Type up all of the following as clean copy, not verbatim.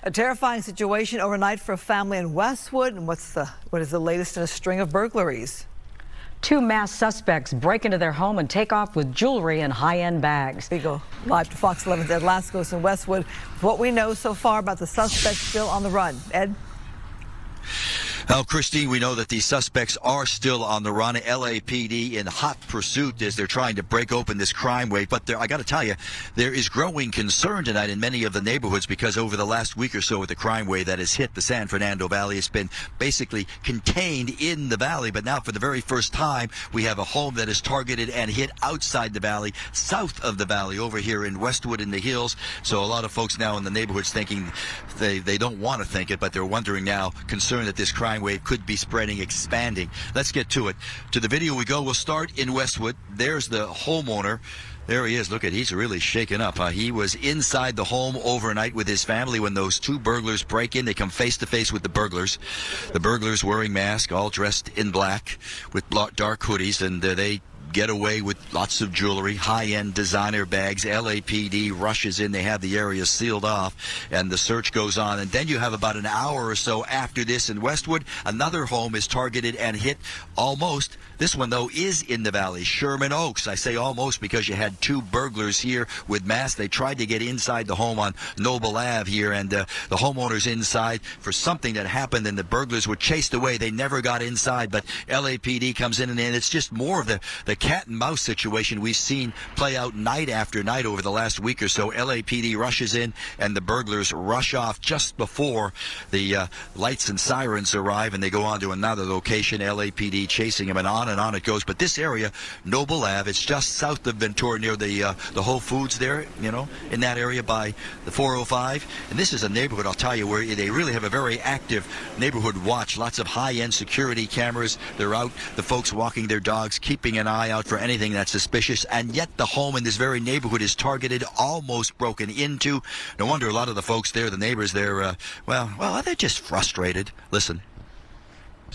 A terrifying situation overnight for a family in Westwood. And what is the latest in a string of burglaries? Two masked suspects break into their home and take off with jewelry and high-end bags. We go live to Fox 11's Ed Lascos in Westwood. With what we know so far about the suspects still on the run. Ed? Well, Christine, we know that these suspects are still on the run. LAPD in hot pursuit as they're trying to break open this crime wave. But I got to tell you, there is growing concern tonight in many of the neighborhoods because over the last week or so with the crime wave that has hit the San Fernando Valley, it's been basically contained in the valley. But now for the very first time, we have a home that is targeted and hit outside the valley, south of the valley, over here in Westwood in the hills. So a lot of folks now in the neighborhoods thinking they don't want to think it, but they're wondering now, concerned that this crime wave could be spreading, expanding. Let's get to it. To the video we go. We'll start in Westwood. There's the homeowner. There he is. Look at, he's really shaken up. He was inside the home overnight with his family when those two burglars break in. They come face to face with the burglars. The burglars wearing masks, all dressed in black with dark hoodies, and they get away with lots of jewelry, high-end designer bags. LAPD rushes in. They have the area sealed off, and the search goes on. And then you have about an hour or so after this in Westwood, another home is targeted and hit almost. This one, though, is in the valley, Sherman Oaks. I say almost because you had two burglars here with masks. They tried to get inside the home on Noble Ave here, and the homeowner's inside for something that happened, and the burglars were chased away. They never got inside, but LAPD comes in, and it's just more of the cat and mouse situation we've seen play out night after night over the last week or so. LAPD rushes in, and the burglars rush off just before the lights and sirens arrive, and they go on to another location. LAPD chasing them, and on it goes. But this area, Noble Ave, it's just south of Ventura near the Whole Foods there, you know, in that area by the 405. And this is a neighborhood, I'll tell you, where they really have a very active neighborhood watch. Lots of high-end security cameras. They're out, the folks walking their dogs, keeping an eye out for anything that's suspicious. And yet the home in this very neighborhood is targeted, almost broken into. No wonder a lot of the folks there, the neighbors there, well, they're just frustrated. Listen.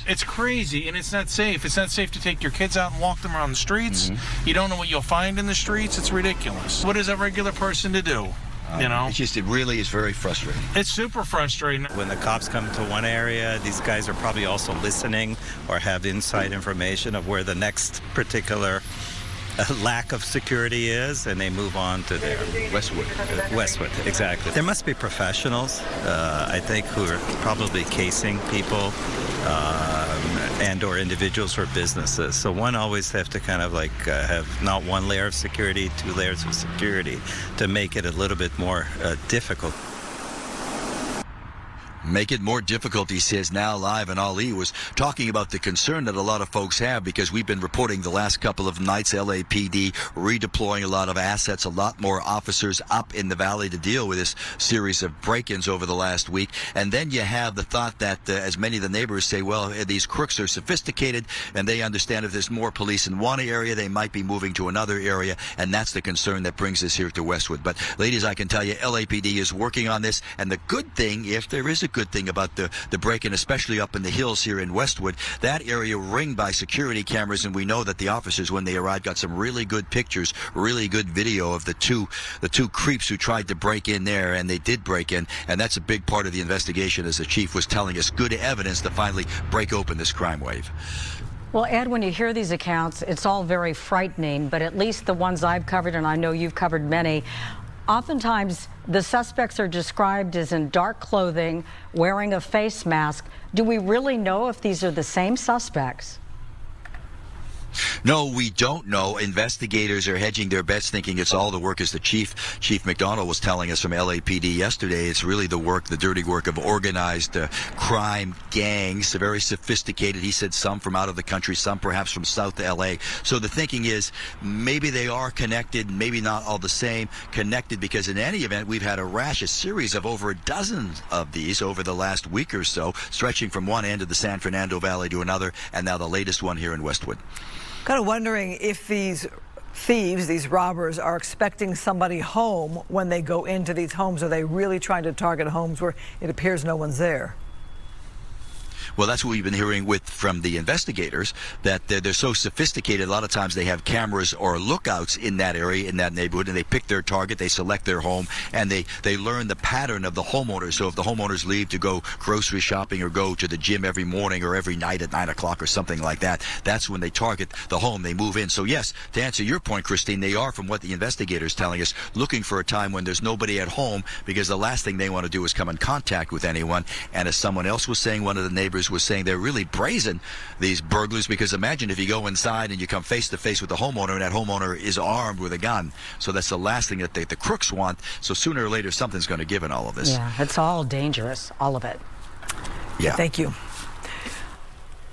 It's crazy, and it's not safe. It's not safe to take your kids out and walk them around the streets. Mm-hmm. You don't know what you'll find in the streets. It's ridiculous. What is a regular person to do? You know? It really is very frustrating. It's super frustrating. When the cops come to one area, these guys are probably also listening or have inside information of where the next particular lack of security is, and they move on to their Westwood, exactly. There must be professionals, I think, who are probably casing people and or individuals or businesses. So one always have to kind of like have not one layer of security, two layers of security to make it a little bit more difficult. Make it more difficult, he says, now live. And Ali was talking about the concern that a lot of folks have because we've been reporting the last couple of nights, LAPD redeploying a lot of assets, a lot more officers up in the valley to deal with this series of break-ins over the last week. And then you have the thought that, as many of the neighbors say, well, these crooks are sophisticated and they understand if there's more police in one area, they might be moving to another area. And that's the concern that brings us here to Westwood. But, ladies, I can tell you, LAPD is working on this. And the good thing, if there is a good thing about the break-in, especially up in the hills here in Westwood, that area ringed by security cameras, and we know that the officers, when they arrived, got some really good pictures, really good video of the two creeps who tried to break in there, and they did break in, and that's a big part of the investigation, as the chief was telling us. Good evidence to finally break open this crime wave. Well, Ed, when you hear these accounts, it's all very frightening, but at least the ones I've covered, and I know you've covered many, oftentimes the suspects are described as in dark clothing, wearing a face mask. Do we really know if these are the same suspects? No, we don't know. Investigators are hedging their bets, thinking it's all the work, as the Chief McDonald was telling us from LAPD yesterday. It's really the work, the dirty work of organized crime gangs, very sophisticated. He said some from out of the country, some perhaps from South LA. So the thinking is maybe they are connected, maybe not all the same, connected, because in any event, we've had a series of over a dozen of these over the last week or so, stretching from one end of the San Fernando Valley to another, and now the latest one here in Westwood. Kind of wondering if these thieves, these robbers, are expecting somebody home when they go into these homes. Are they really trying to target homes where it appears no one's there? Well, that's what we've been hearing from the investigators, that they're so sophisticated. A lot of times they have cameras or lookouts in that area, in that neighborhood, and they pick their target, they select their home, and they learn the pattern of the homeowners. So if the homeowners leave to go grocery shopping or go to the gym every morning or every night at 9 o'clock or something like that, that's when they target the home, they move in. So yes, to answer your point, Christine, they are, from what the investigators telling us, looking for a time when there's nobody at home, because the last thing they want to do is come in contact with anyone. And as someone else was saying, one of the neighbors was saying, they're really brazen, these burglars, because imagine if you go inside and you come face to face with the homeowner, and that homeowner is armed with a gun. So that's the last thing that the crooks want. So sooner or later something's going to give in all of this. Yeah, it's all dangerous, all of it. Yeah. Thank you.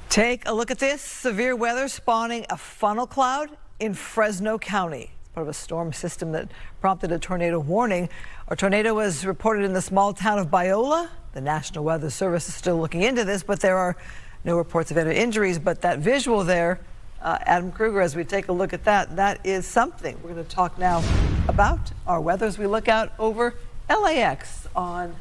Take a look at this. Severe weather spawning a funnel cloud in Fresno County. It's part of a storm system that prompted a tornado warning. A tornado was reported in the small town of Biola. The National Weather Service is still looking into this, but there are no reports of any injuries. But that visual there, Adam Kruger, as we take a look at that, that is something. We're going to talk now about our weather as we look out over LAX on.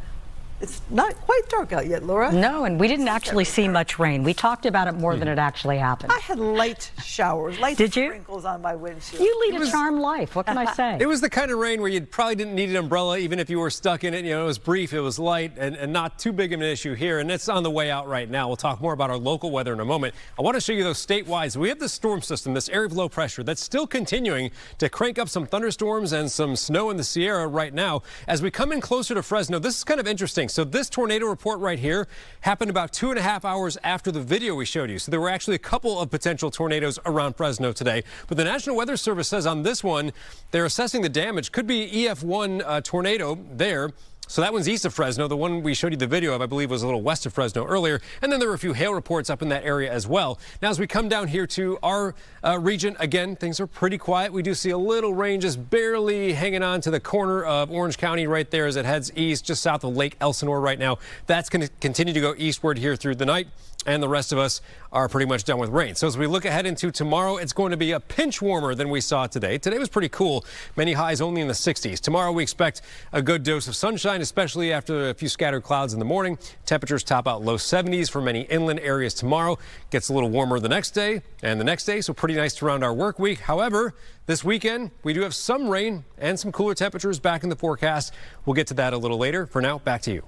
It's not quite dark out yet, Laura. No, and we didn't actually see much rain. We talked about it more than it actually happened. I had light showers, light Did you? sprinkles on my windshield. You lead a charmed life. What can I say? It was the kind of rain where you probably didn't need an umbrella, even if you were stuck in it. You know, it was brief, it was light, and not too big of an issue here. And it's on the way out right now. We'll talk more about our local weather in a moment. I want to show you, though, statewide. We have this storm system, this area of low pressure, that's still continuing to crank up some thunderstorms and some snow in the Sierra right now. As we come in closer to Fresno, this is kind of interesting. So this tornado report right here happened about 2.5 hours after the video we showed you. So there were actually a couple of potential tornadoes around Fresno today. But the National Weather Service says on this one, they're assessing the damage. Could be EF1 tornado there. So that one's east of Fresno. The one we showed you the video of, I believe, was a little west of Fresno earlier. And then there were a few hail reports up in that area as well. Now, as we come down here to our region, again, things are pretty quiet. We do see a little rain just barely hanging on to the corner of Orange County right there as it heads east, just south of Lake Elsinore right now. That's going to continue to go eastward here through the night. And the rest of us are pretty much done with rain. So as we look ahead into tomorrow, it's going to be a pinch warmer than we saw today. Today was pretty cool. Many highs only in the 60s. Tomorrow we expect a good dose of sunshine, especially after a few scattered clouds in the morning. Temperatures top out low 70s for many inland areas tomorrow. Gets a little warmer the next day and the next day, so pretty nice to round our work week. However, this weekend we do have some rain and some cooler temperatures back in the forecast. We'll get to that a little later. For now, back to you.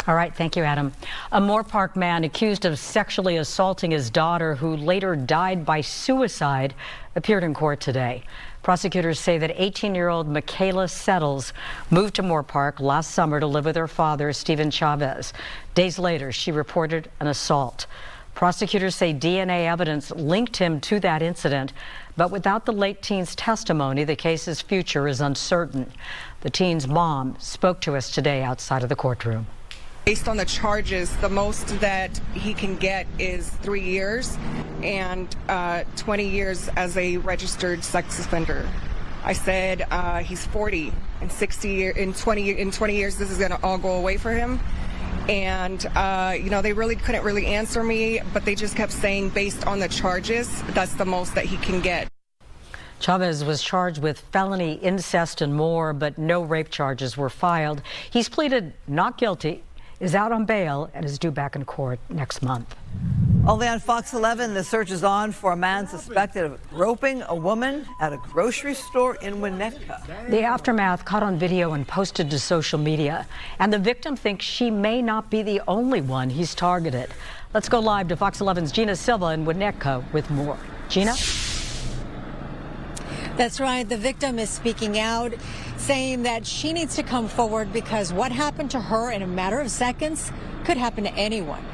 All right, thank you, Adam. A Moorpark man accused of sexually assaulting his daughter, who later died by suicide, appeared in court today. Prosecutors say that 18-year-old Michaela Settles moved to Moorpark last summer to live with her father, Stephen Chavez. Days later, she reported an assault. Prosecutors say DNA evidence linked him to that incident, but without the late teen's testimony, the case's future is uncertain. The teen's mom spoke to us today outside of the courtroom. Based on the charges, the most that he can get is 3 years and 20 years as a registered sex offender. I said he's 40 and 60 in 20 years this is going to all go away for him. And you know, they really couldn't really answer me, but they just kept saying based on the charges, that's the most that he can get. Chavez was charged with felony incest and more, but no rape charges were filed. He's pleaded not guilty, is out on bail, and is due back in court next month. Only on Fox 11, the search is on for a man suspected of groping a woman at a grocery store in Winnetka. The aftermath caught on video and posted to social media, and the victim thinks she may not be the only one he's targeted. Let's go live to Fox 11's Gina Silva in Winnetka with more. Gina? That's right. The victim is speaking out, saying that she needs to come forward because what happened to her in a matter of seconds could happen to anyone.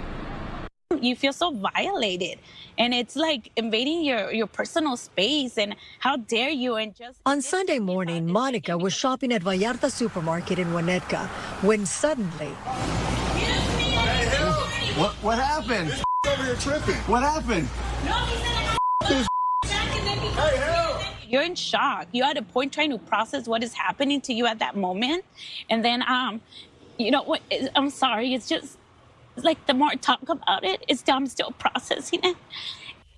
You feel so violated, and it's like invading your personal space, and how dare you. And just on Sunday morning, Monica was shopping at Vallarta supermarket in Winnetka when suddenly What happened? Over here tripping. What happened? You're in shock. You're at a point trying to process what is happening to you at that moment. And then, you know what? I'm sorry. It's just like the more I talk about it, I'm still processing it.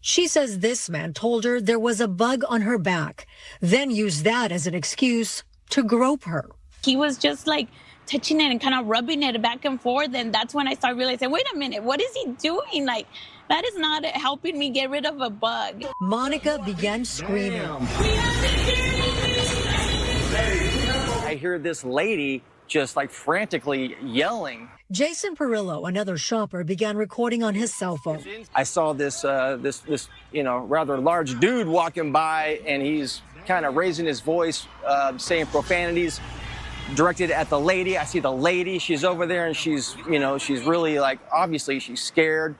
She says this man told her there was a bug on her back, then used that as an excuse to grope her. He was just like touching it and kind of rubbing it back and forth. And that's when I started realizing, wait a minute, what is he doing? Like, that is not helping me get rid of a bug. Monica began screaming. I hear this lady just like frantically yelling. Jason Perillo, another shopper, began recording on his cell phone. I saw this rather large dude walking by, and he's kind of raising his voice, saying profanities directed at the lady. I see the lady, she's over there, and she's really, like, obviously she's scared,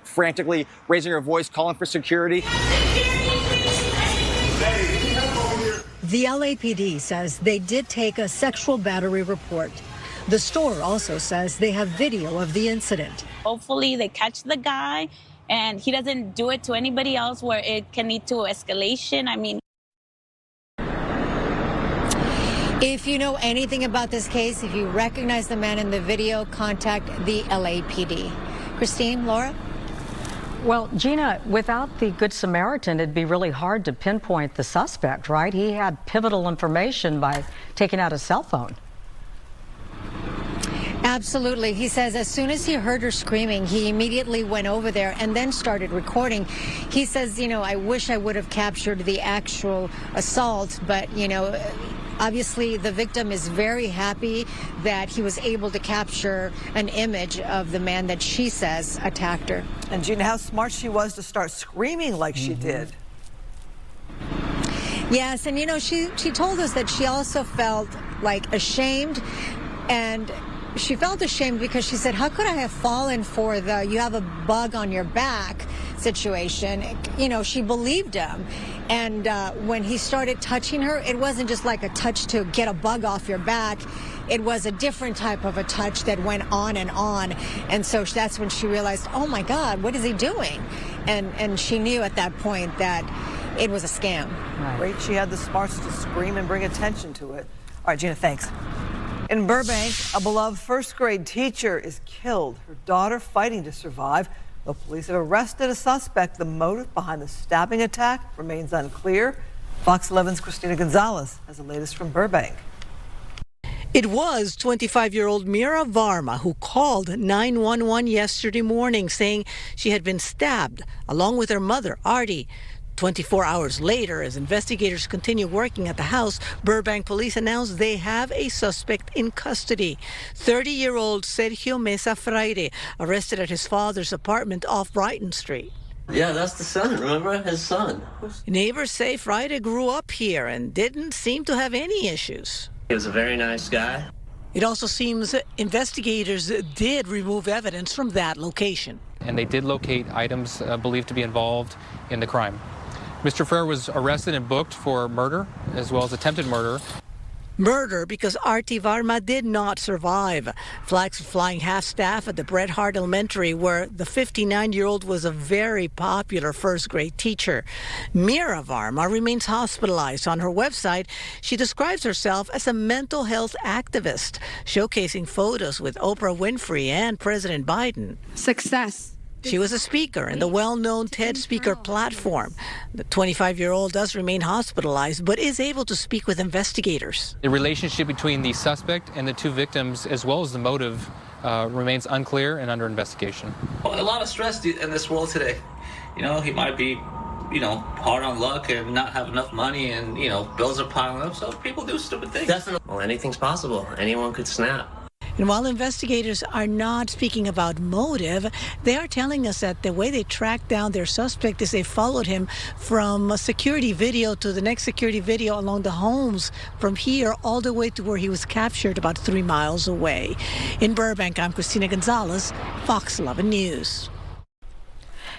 frantically raising her voice, calling for security. The LAPD says they did take a sexual battery report. The store also says they have video of the incident. Hopefully they catch the guy and he doesn't do it to anybody else where it can lead to escalation. I mean, if you know anything about this case, if you recognize the man in the video, contact the LAPD. Christine, Laura? Well, Gina, without the Good Samaritan, it'd be really hard to pinpoint the suspect, right? He had pivotal information by taking out his cell phone. Absolutely. He says as soon as he heard her screaming, he immediately went over there and then started recording. He says, I wish I would have captured the actual assault, but, obviously the victim is very happy that he was able to capture an image of the man that she says attacked her. And Gina, how smart she was to start screaming like she did. Yes, and she told us that she also felt like ashamed, and she felt ashamed because she said, how could I have fallen for the you have a bug on your back situation? She believed him. And when he started touching her, it wasn't just like a touch to get a bug off your back. It was a different type of a touch that went on and on. And so that's when she realized, oh my God, what is he doing? And she knew at that point that it was a scam. Right. Great, she had the smarts to scream and bring attention to it. All right, Gina, thanks. In Burbank, a beloved first grade teacher is killed, her daughter fighting to survive. The police have arrested a suspect. The motive behind the stabbing attack remains unclear. Fox 11's Christina Gonzalez has the latest from Burbank. It was 25-year-old Mira Varma who called 911 yesterday morning saying she had been stabbed along with her mother, Artie. 24 hours later, as investigators continue working at the house, Burbank police announced they have a suspect in custody. 30-year-old Sergio Mesa Fraire, arrested at his father's apartment off Brighton Street. Yeah, that's the son, remember? His son. Neighbors say Fraire grew up here and didn't seem to have any issues. He was a very nice guy. It also seems investigators did remove evidence from that location. And they did locate items believed to be involved in the crime. Mr. Frere was arrested and booked for murder as well as attempted murder. Murder because Artie Varma did not survive. Flags were flying half-staff at the Bret Hart Elementary, where the 59-year-old was a very popular first-grade teacher. Mira Varma remains hospitalized. On her website, she describes herself as a mental health activist, showcasing photos with Oprah Winfrey and President Biden. Success. She was a speaker in the well-known TED Speaker platform. The 25-year-old does remain hospitalized, but is able to speak with investigators. The relationship between the suspect and the two victims, as well as the motive, remains unclear and under investigation. A lot of stress in this world today. He might be, hard on luck and not have enough money, and, bills are piling up, so people do stupid things. Definitely. Well, anything's possible. Anyone could snap. And while investigators are not speaking about motive, they are telling us that the way they tracked down their suspect is they followed him from a security video to the next security video along the homes from here all the way to where he was captured about 3 miles away. In Burbank, I'm Christina Gonzalez, Fox 11 News.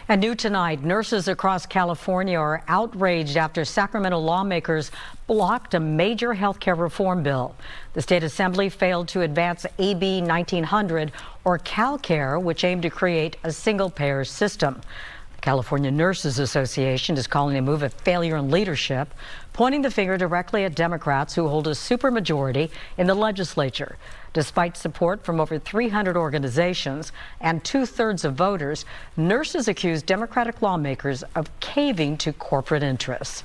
And new tonight, nurses across California are outraged after Sacramento lawmakers blocked a major health care reform bill. The state assembly failed to advance AB 1900, or CalCare, which aimed to create a single-payer system. The California Nurses Association is calling the move a failure in leadership, pointing the finger directly at Democrats who hold a supermajority in the legislature. Despite support from over 300 organizations and 2/3 of voters, nurses accuse Democratic lawmakers of caving to corporate interests.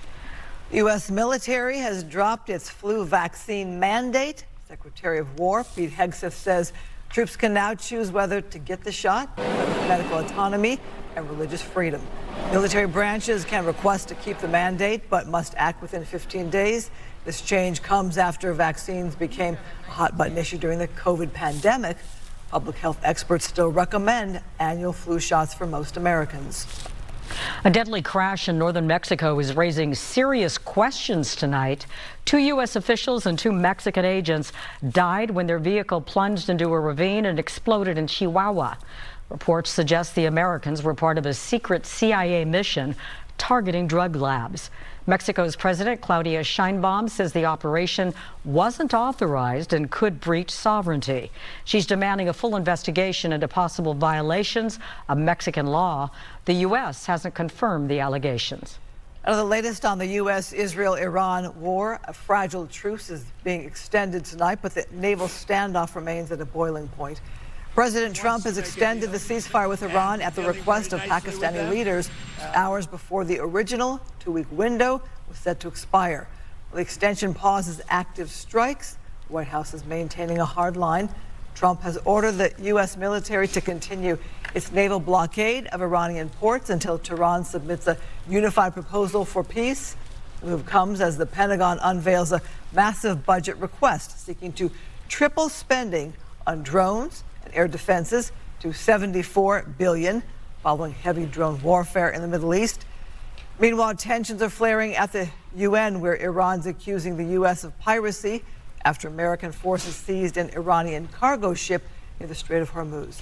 The U.S. military has dropped its flu vaccine mandate. Secretary of War Pete Hegseth says troops can now choose whether to get the shot, medical autonomy, and religious freedom. Military branches can request to keep the mandate, but must act within 15 days. This change comes after vaccines became a hot-button issue during the COVID pandemic. Public health experts still recommend annual flu shots for most Americans. A deadly crash in northern Mexico is raising serious questions tonight. 2 U.S. officials and 2 Mexican agents died when their vehicle plunged into a ravine and exploded in Chihuahua. Reports suggest the Americans were part of a secret CIA mission targeting drug labs. Mexico's President Claudia Sheinbaum says the operation wasn't authorized and could breach sovereignty. She's demanding a full investigation into possible violations of Mexican law. The U.S. hasn't confirmed the allegations. The latest on the U.S.-Israel-Iran war. A fragile truce is being extended tonight, but the naval standoff remains at a boiling point. President Trump has extended the ceasefire with Iran at the request of Pakistani leaders hours before the original 2-week window was set to expire. The extension pauses active strikes. The White House is maintaining a hard line. Trump has ordered the U.S. military to continue its naval blockade of Iranian ports until Tehran submits a unified proposal for peace. The move comes as the Pentagon unveils a massive budget request seeking to triple spending on drones and air defenses to $74 billion following heavy drone warfare in the Middle East. Meanwhile, tensions are flaring at the UN, where Iran's accusing the U.S. of piracy after American forces seized an Iranian cargo ship near the Strait of Hormuz.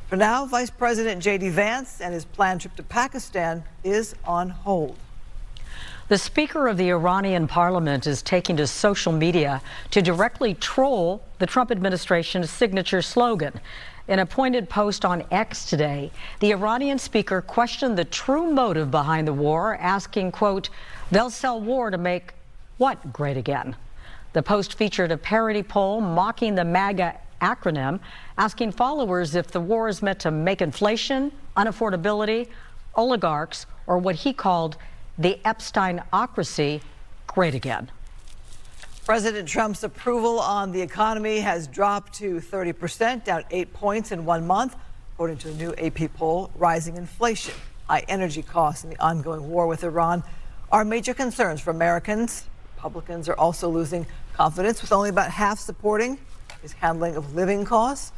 For now, Vice President J.D. Vance and his planned trip to Pakistan is on hold. The Speaker of the Iranian Parliament is taking to social media to directly troll the Trump administration's signature slogan. In a pointed post on X today, the Iranian speaker questioned the true motive behind the war, asking, quote, "They'll sell war to make what great again?" The post featured a parody poll mocking the MAGA acronym, asking followers if the war is meant to make inflation, unaffordability, oligarchs, or what he called the Epsteinocracy great again. President Trump's approval on the economy has dropped to 30%, down 8 points in 1 month, according to a new AP poll. Rising inflation, high energy costs, and the ongoing war with Iran are major concerns for Americans. Republicans are also losing confidence, with only about half supporting his handling of living costs.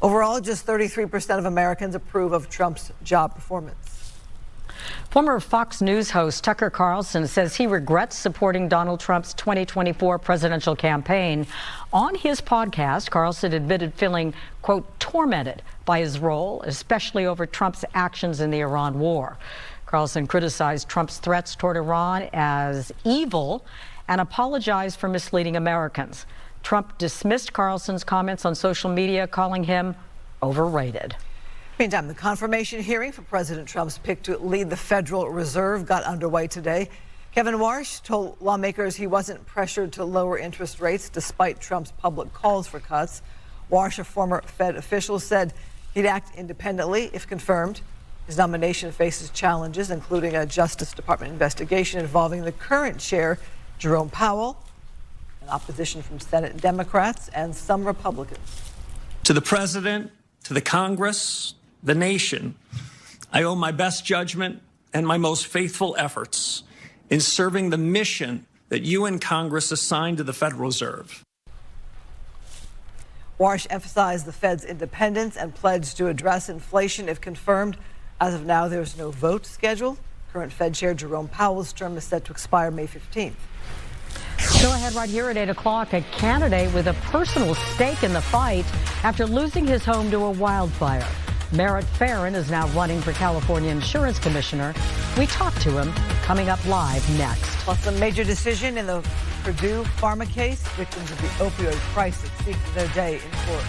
Overall, just 33% of Americans approve of Trump's job performance. Former Fox News host Tucker Carlson says he regrets supporting Donald Trump's 2024 presidential campaign. On his podcast, Carlson admitted feeling, quote, tormented by his role, especially over Trump's actions in the Iran war. Carlson criticized Trump's threats toward Iran as evil and apologized for misleading Americans. Trump dismissed Carlson's comments on social media, calling him overrated. Meantime, the confirmation hearing for President Trump's pick to lead the Federal Reserve got underway today. Kevin Warsh told lawmakers he wasn't pressured to lower interest rates despite Trump's public calls for cuts. Warsh, a former Fed official, said he'd act independently if confirmed. His nomination faces challenges, including a Justice Department investigation involving the current chair, Jerome Powell, and opposition from Senate Democrats and some Republicans. To the President, to the Congress, the nation, I owe my best judgment and my most faithful efforts in serving the mission that you and Congress assigned to the Federal Reserve. Warsh emphasized the Fed's independence and pledged to address inflation if confirmed. As of now, there's no vote scheduled. Current Fed Chair Jerome Powell's term is set to expire May 15th. Go ahead right here at 8 o'clock. A candidate with a personal stake in the fight after losing his home to a wildfire. Merritt Farron is now running for California Insurance Commissioner. We talk to him coming up live next. Plus, a major decision in the Purdue Pharma case. Victims of the opioid crisis seek their day in court.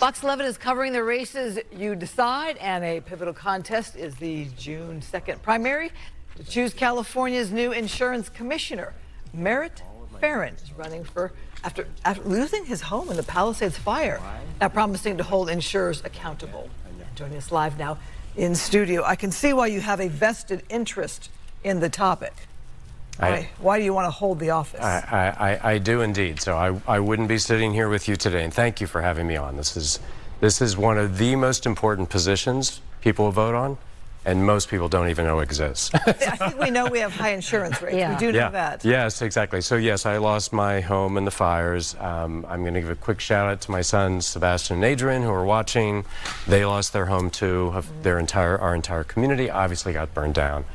Fox 11 is covering the races you decide, and a pivotal contest is the June 2nd primary to choose California's new insurance commissioner. Merritt Farron is running for after losing his home in the Palisades fire, now promising to hold insurers accountable. Joining us live now in studio, I can see why you have a vested interest in the topic. Why do you want to hold the office? I do indeed. So I wouldn't be sitting here with you today, and thank you for having me on. This is one of the most important positions people will vote on, and most people don't even know exists. I think we know we have high insurance rates. Yeah. We do know that. Yes, exactly. So yes, I lost my home in the fires. I'm going to give a quick shout out to my sons, Sebastian and Adrian, who are watching. They lost their home too. Our entire community obviously got burned down.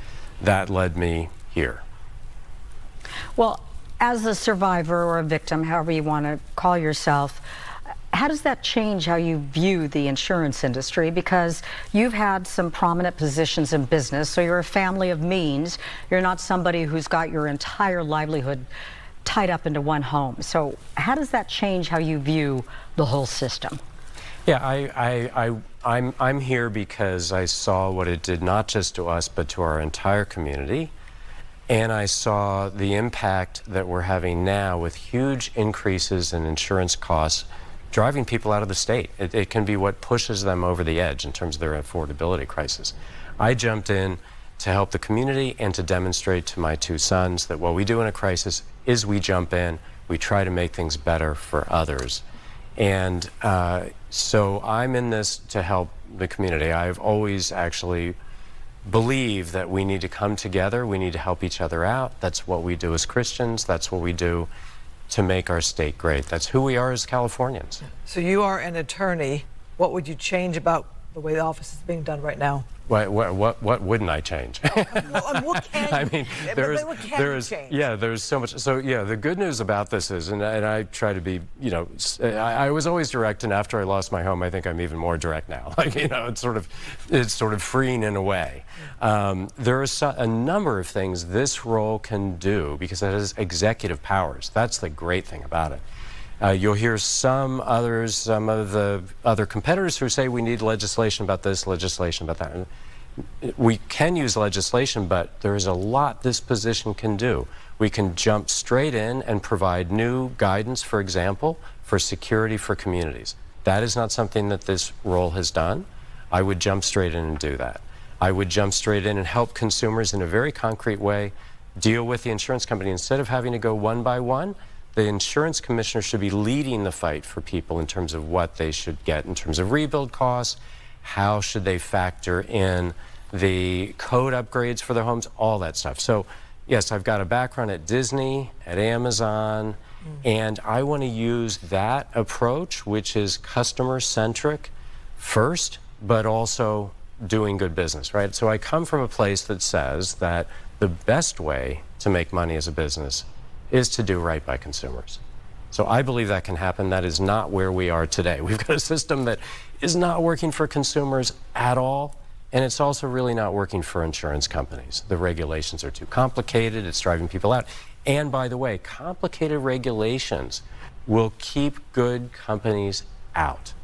That led me here. Well, as a survivor or a victim, however you want to call yourself, how does that change how you view the insurance industry? Because you've had some prominent positions in business, so you're a family of means. You're not somebody who's got your entire livelihood tied up into one home. So how does that change how you view the whole system? Yeah, I'm here because I saw what it did not just to us, but to our entire community. And I saw the impact that we're having now with huge increases in insurance costs, driving people out of the state. It can be what pushes them over the edge in terms of their affordability crisis. I jumped in to help the community and to demonstrate to my two sons that what we do in a crisis is we jump in, we try to make things better for others. And so I'm in this to help the community. I've always actually believe that we need to come together, we need to help each other out. That's what we do as Christians, that's what we do to make our state great. That's who we are as Californians. So you are an attorney. What would you change about the way the office is being done right now? What wouldn't I change? What can I mean, there's so much. So yeah, the good news about this is, and I try to be, I was always direct, and after I lost my home, I think I'm even more direct now. Like, it's sort of freeing in a way. There are a number of things this role can do because it has executive powers. That's the great thing about it. You'll hear some of the other competitors who say we need legislation about this, legislation about that. We can use legislation, but there is a lot this position can do. We can jump straight in and provide new guidance, for example, for security for communities. That is not something that this role has done. I would jump straight in and do that. I would jump straight in and help consumers in a very concrete way deal with the insurance company. Instead of having to go one by one, the insurance commissioner should be leading the fight for people in terms of what they should get in terms of rebuild costs, how should they factor in the code upgrades for their homes, all that stuff. So yes, I've got a background at Disney, at Amazon, and I want to use that approach, which is customer-centric first, but also doing good business, right? So I come from a place that says that the best way to make money as a business is to do right by consumers. So I believe that can happen. That is not where we are today. We've got a system that is not working for consumers at all, and it's also really not working for insurance companies. The regulations are too complicated, it's driving people out. And by the way, complicated regulations will keep good companies out,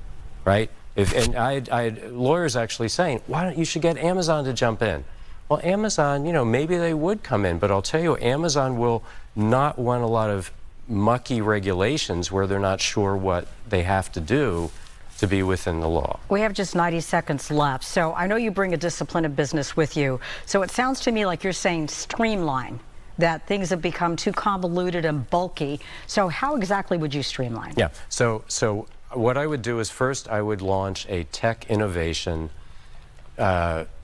right? And I had lawyers actually saying, you should get Amazon to jump in. Well, Amazon, maybe they would come in, but I'll tell you, Amazon will not want a lot of mucky regulations where they're not sure what they have to do to be within the law. We have just 90 seconds left. So I know you bring a discipline of business with you. So it sounds to me like you're saying streamline, that things have become too convoluted and bulky. So how exactly would you streamline? Yeah, so what I would do is first I would launch a tech innovation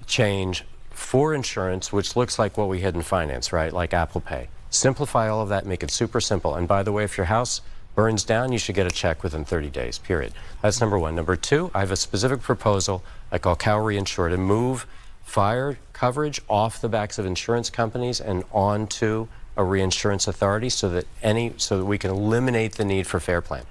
change for insurance, which looks like what we had in finance, right? Like Apple Pay. Simplify all of that, make it super simple. And by the way, if your house burns down, you should get a check within 30 days, period. That's number one. Number two, I have a specific proposal I call Cal Reinsure to move fire coverage off the backs of insurance companies and onto a reinsurance authority so that we can eliminate the need for Fair Plan.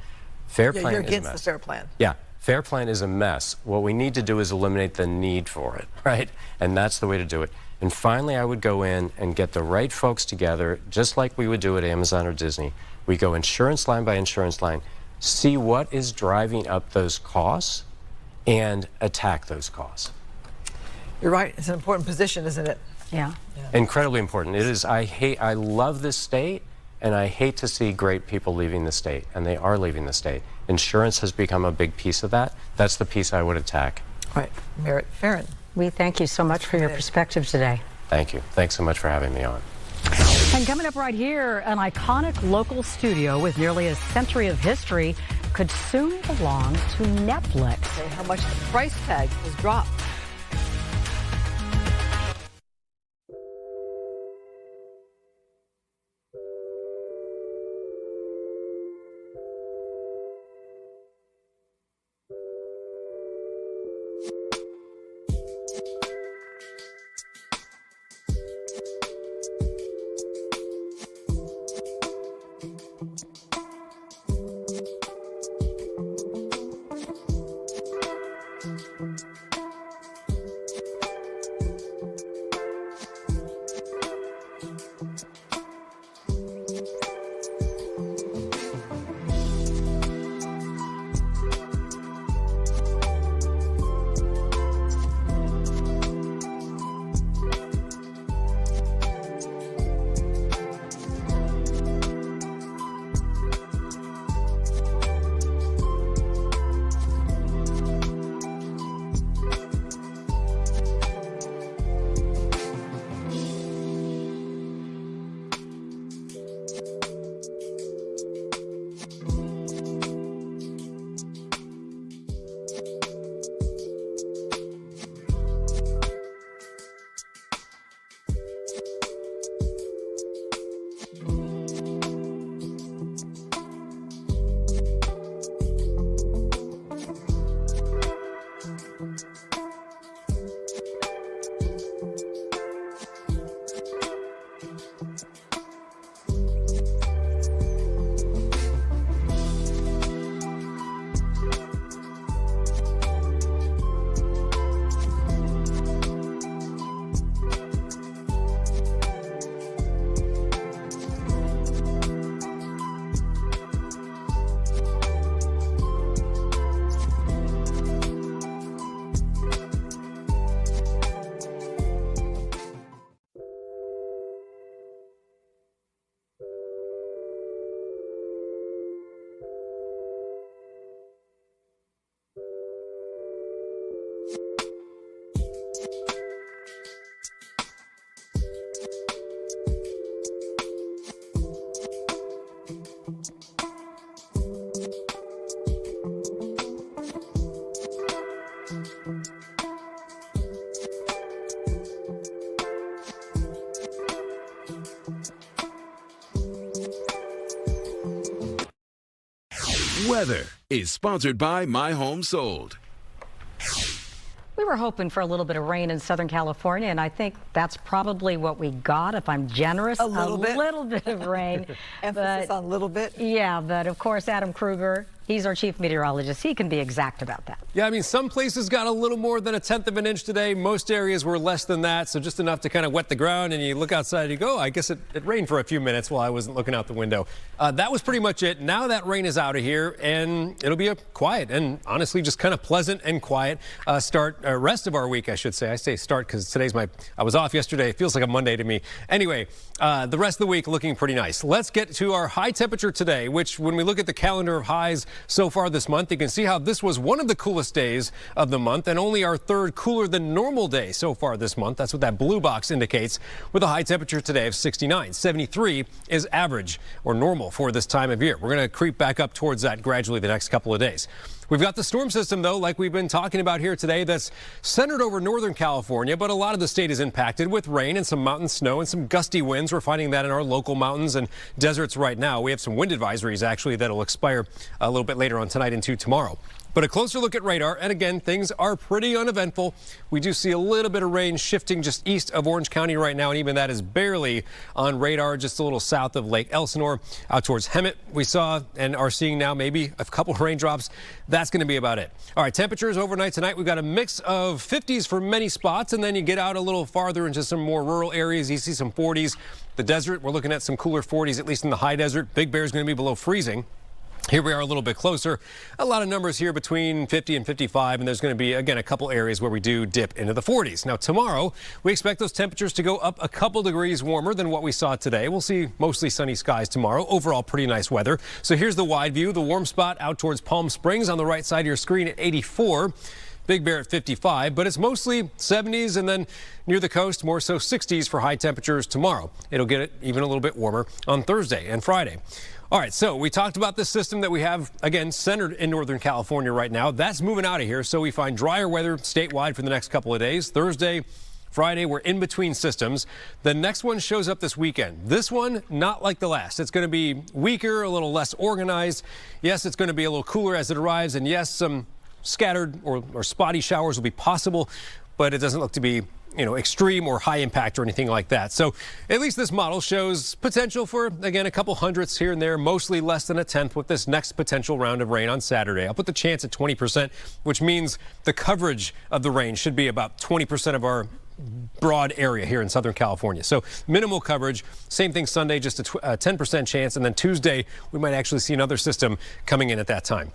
Fair Plan you're is against a mess. the Fair Plan. Yeah. Fair Plan is a mess. What we need to do is eliminate the need for it, right? And that's the way to do it. And finally, I would go in and get the right folks together, just like we would do at Amazon or Disney. We go insurance line by insurance line, see what is driving up those costs and attack those costs. You're right. It's an important position, isn't it? Yeah. Incredibly important. It is. I love this state, and I hate to see great people leaving the state, and they are leaving the state. Insurance has become a big piece of that. That's the piece I would attack. All right. Merritt Farron. We thank you so much for your perspective today. Thank you. Thanks so much for having me on. And coming up right here, an iconic local studio with nearly a century of history could soon belong to Netflix. Say how much the price tag has dropped. Weather is sponsored by My Home Sold. We were hoping for a little bit of rain in Southern California, and I think that's probably what we got, if I'm generous. A little bit of rain. Emphasis on little bit. Yeah, but of course, Adam Kruger, he's our chief meteorologist. He can be exact about that. Yeah, I mean, some places got a little more than 1/10 of an inch today. Most areas were less than that, so just enough to kind of wet the ground, and you look outside and you go, I guess it rained for a few minutes while I wasn't looking out the window. That was pretty much it. Now that rain is out of here, and it'll be a quiet and honestly just kind of pleasant and quiet rest of our week, I should say. I say start because I was off yesterday. It feels like a Monday to me. Anyway, the rest of the week looking pretty nice. Let's get to our high temperature today, which when we look at the calendar of highs so far this month, you can see how this was one of the coolest days of the month and only our third cooler than normal day so far this month. That's what that blue box indicates, with a high temperature today of 69. 73 is average or normal for this time of year. We're going to creep back up towards that gradually the next couple of days. We've got the storm system, though, like we've been talking about here today, that's centered over Northern California, but a lot of the state is impacted with rain and some mountain snow and some gusty winds. We're finding that in our local mountains and deserts right now. We have some wind advisories, actually, that'll expire a little bit later on tonight into tomorrow. But a closer look at radar, and again, things are pretty uneventful. We do see a little bit of rain shifting just east of Orange County right now, and even that is barely on radar, just a little south of Lake Elsinore. Out towards Hemet, we saw and are seeing now maybe a couple of raindrops. That's going to be about it. All right, temperatures overnight tonight, we've got a mix of 50s for many spots, and then you get out a little farther into some more rural areas. You see some 40s. The desert, we're looking at some cooler 40s, at least in the high desert. Big Bear is going to be below freezing. Here we are a little bit closer. A lot of numbers here between 50 and 55, and there's going to be, again, a couple areas where we do dip into the 40s. Now, tomorrow, we expect those temperatures to go up a couple degrees warmer than what we saw today. We'll see mostly sunny skies tomorrow. Overall, pretty nice weather. So here's the wide view. The warm spot out towards Palm Springs on the right side of your screen at 84. Big Bear at 55, but it's mostly 70s, and then near the coast, more so 60s for high temperatures tomorrow. It'll get it even a little bit warmer on Thursday and Friday. All right, so we talked about this system that we have, again, centered in Northern California right now. That's moving out of here, so we find drier weather statewide for the next couple of days. Thursday, Friday, we're in between systems. The next one shows up this weekend. This one, not like the last. It's going to be weaker, a little less organized. Yes, it's going to be a little cooler as it arrives, and yes, some scattered or spotty showers will be possible, but it doesn't look to be extreme or high impact or anything like that. So at least this model shows potential for, again, a couple hundredths here and there, mostly less than a tenth with this next potential round of rain on Saturday. I'll put the chance at 20%, which means the coverage of the rain should be about 20% of our broad area here in Southern California. So minimal coverage. Same thing Sunday, just a 10% chance. And then Tuesday, we might actually see another system coming in at that time.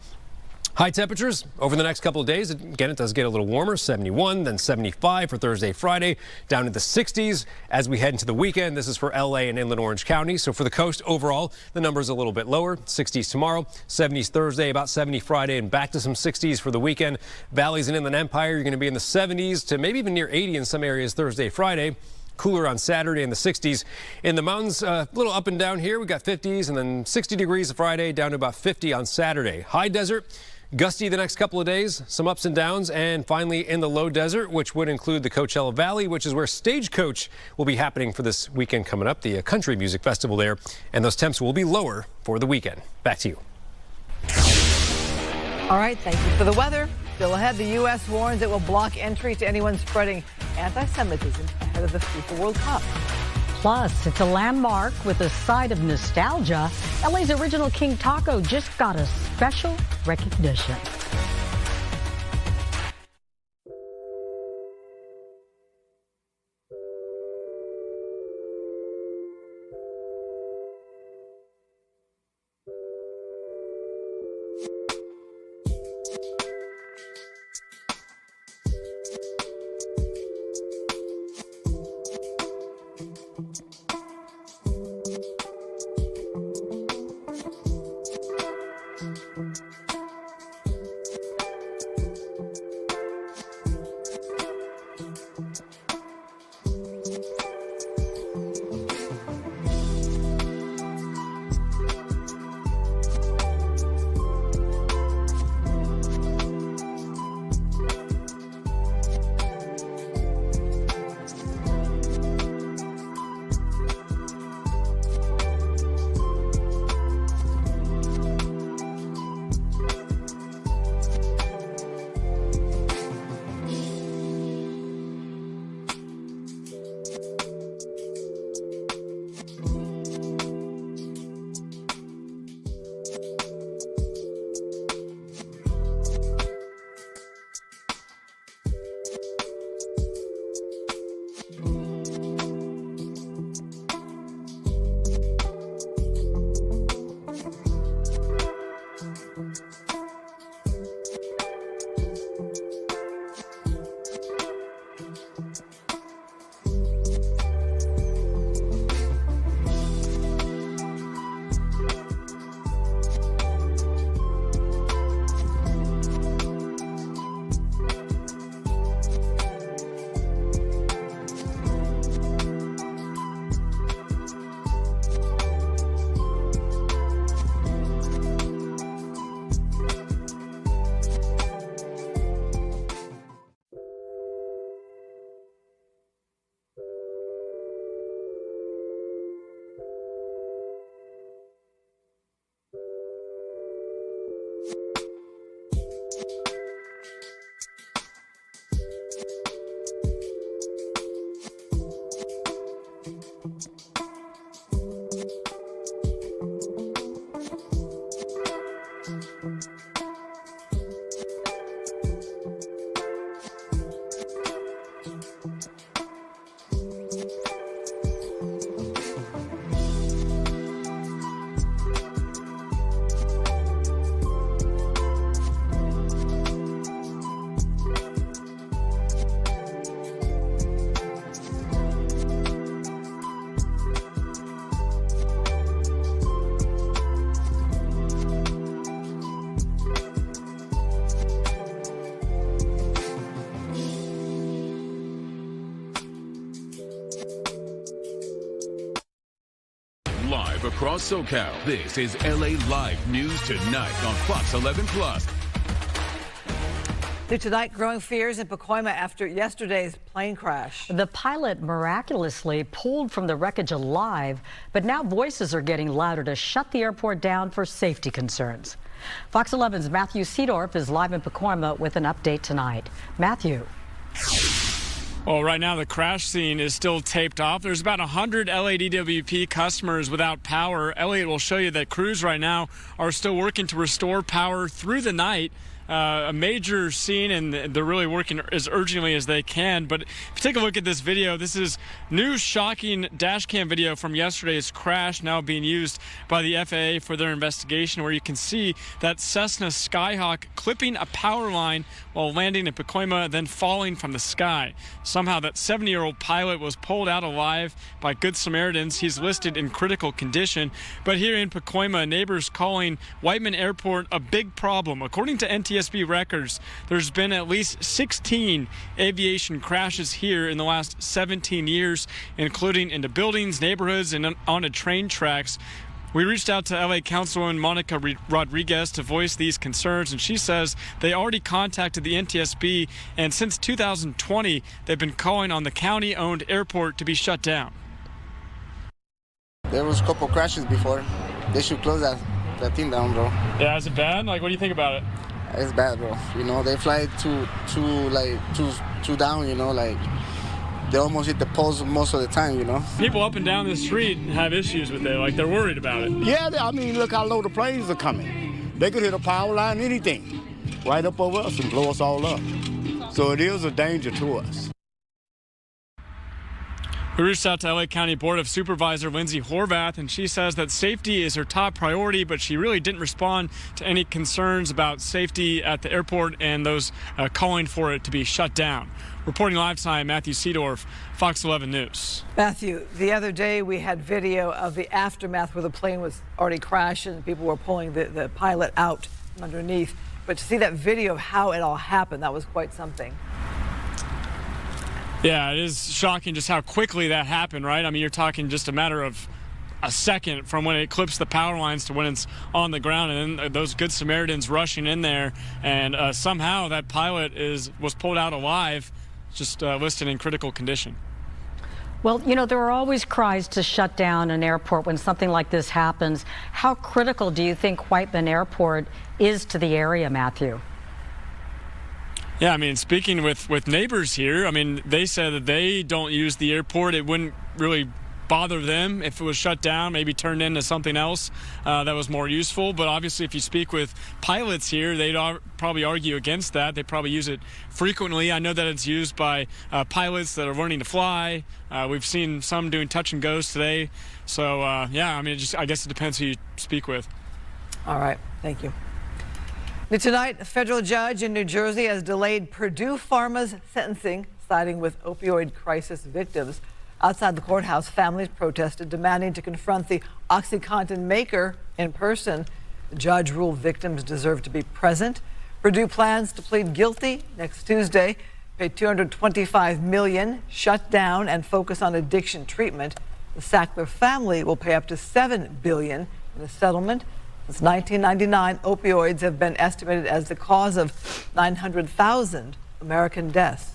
High temperatures over the next couple of days. Again, it does get a little warmer, 71, then 75 for Thursday, Friday, down to the 60s as we head into the weekend. This is for LA and Inland Orange County. So for the coast overall, the number is a little bit lower, 60s tomorrow, 70s Thursday, about 70 Friday, and back to some 60s for the weekend. Valleys and Inland Empire, you're going to be in the 70s to maybe even near 80 in some areas Thursday, Friday. Cooler on Saturday in the 60s. In the mountains, a little up and down here. We got 50s and then 60 degrees Friday, down to about 50 on Saturday. High desert, gusty the next couple of days, some ups and downs, and finally in the low desert, which would include the Coachella Valley, which is where Stagecoach will be happening for this weekend coming up, the country music festival there, and those temps will be lower for the weekend. Back to you. All right, thank you for the weather. Still ahead, the U.S. warns it will block entry to anyone spreading anti-Semitism ahead of the FIFA World Cup. Plus, it's a landmark with a side of nostalgia. LA's original King Taco just got a special recognition. live across SoCal. This is LA Live News Tonight on Fox 11 Plus. New tonight, growing fears in Pacoima after yesterday's plane crash. The pilot miraculously pulled from the wreckage alive, but now voices are getting louder to shut the airport down for safety concerns. Fox 11's Matthew Seedorf is live in Pacoima with an update tonight. Matthew. Well, right now the crash scene is still taped off. There's about 100 LADWP customers without power. Elliot will show you that crews right now are still working to restore power through the night. A major scene, and they're really working as urgently as they can. But if you take a look at this video, this is new shocking dash cam video from yesterday's crash, now being used by the FAA for their investigation, where you can see that Cessna Skyhawk clipping a power line while landing in Pacoima, then falling from the sky. Somehow that 70-year-old pilot was pulled out alive by Good Samaritans. He's listed in critical condition. But here in Pacoima, neighbors calling Whiteman Airport a big problem. According to NTSB records, there's been at least 16 aviation crashes here in the last 17 years, including into buildings, neighborhoods, and onto train tracks. We reached out to LA Councilwoman Monica Rodriguez to voice these concerns, and she says they already contacted the NTSB, and since 2020, they've been calling on the county-owned airport to be shut down. There was a couple crashes before. They should close that thing down, bro. Yeah, is it bad? Like, what do you think about it? It's bad, bro. You know, they fly too down, you know, like they almost hit the poles most of the time, you know. People up and down the street have issues with it, like they're worried about it. Yeah, I mean, look how low the planes are coming. They could hit a power line, anything, right up over us and blow us all up. So it is a danger to us. We reached out to LA County Board of Supervisor Lindsay Horvath, and she says that safety is her top priority, but she really didn't respond to any concerns about safety at the airport and those calling for it to be shut down. Reporting live time, Matthew Seedorf, Fox 11 News. Matthew, the other day we had video of the aftermath where the plane was already crashed and people were pulling the pilot out from underneath. But to see that video of how it all happened, that was quite something. Yeah, it is shocking just how quickly that happened, right? I mean, you're talking just a matter of a second from when it clips the power lines to when it's on the ground, and then those Good Samaritans rushing in there, and somehow that pilot was pulled out alive, just listed in critical condition. Well, you know, there are always cries to shut down an airport when something like this happens. How critical do you think Whiteman Airport is to the area, Matthew? Yeah, I mean, speaking with neighbors here, I mean, they said that they don't use the airport. It wouldn't really bother them if it was shut down, maybe turned into something else that was more useful. But obviously, if you speak with pilots here, they'd probably argue against that. They probably use it frequently. I know that it's used by pilots that are learning to fly. We've seen some doing touch and goes today. So, yeah, I mean, I guess it depends who you speak with. All right. Thank you. Tonight, a federal judge in New Jersey has delayed Purdue Pharma's sentencing, siding with opioid crisis victims. Outside the courthouse, families protested, demanding to confront the OxyContin maker in person. The judge ruled victims deserve to be present. Purdue plans to plead guilty next Tuesday, pay $225 million, shut down, and focus on addiction treatment. The Sackler family will pay up to $7 billion in a settlement. Since 1999, opioids have been estimated as the cause of 900,000 American deaths.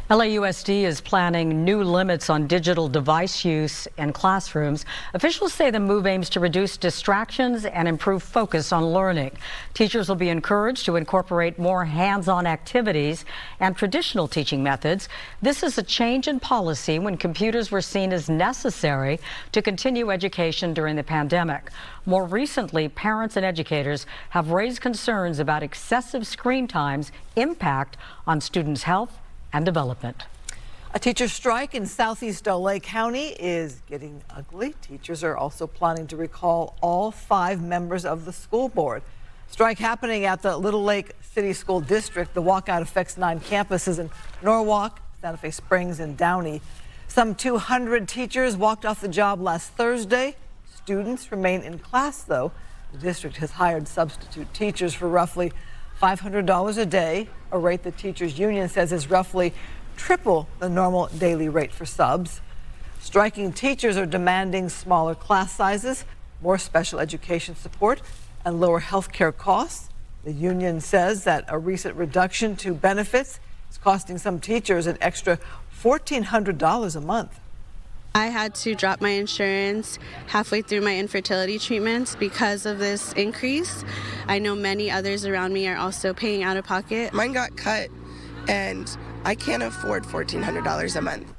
LAUSD is planning new limits on digital device use in classrooms. Officials say the move aims to reduce distractions and improve focus on learning. Teachers will be encouraged to incorporate more hands-on activities and traditional teaching methods. This is a change in policy when computers were seen as necessary to continue education during the pandemic. More recently, parents and educators have raised concerns about excessive screen time's impact on students' health and development. A teacher strike in southeast LA County is getting ugly. Teachers are also planning to recall all 5 members of the school board. Strike happening at the Little Lake City School District. The walkout affects 9 campuses in Norwalk, Santa Fe Springs, and Downey. Some 200 teachers walked off the job last Thursday. Students remain in class, though. The district has hired substitute teachers for roughly $500 a day, a rate the teachers union says is roughly triple the normal daily rate for subs. Striking teachers are demanding smaller class sizes, more special education support, and lower health care costs. The union says that a recent reduction to benefits is costing some teachers an extra $1,400 a month. I had to drop my insurance halfway through my infertility treatments because of this increase. I know many others around me are also paying out of pocket. Mine got cut, and I can't afford $1,400 a month.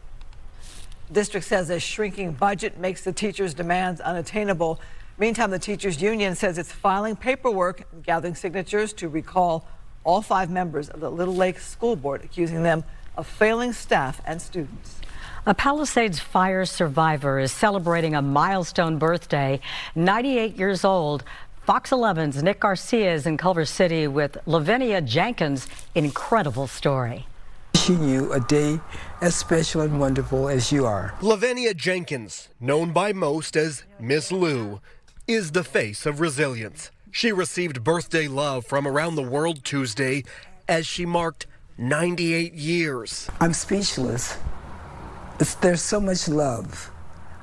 The district says a shrinking budget makes the teachers' demands unattainable. Meantime, the teachers' union says it's filing paperwork and gathering signatures to recall all 5 members of the Little Lake School Board, accusing them of failing staff and students. A Palisades fire survivor is celebrating a milestone birthday. 98 years old, Fox 11's Nick Garcia is in Culver City with Lavinia Jenkins' incredible story. Wishing you a day as special and wonderful as you are. Lavinia Jenkins, known by most as Miss Lou, is the face of resilience. She received birthday love from around the world Tuesday as she marked 98 years. I'm speechless. There's so much love.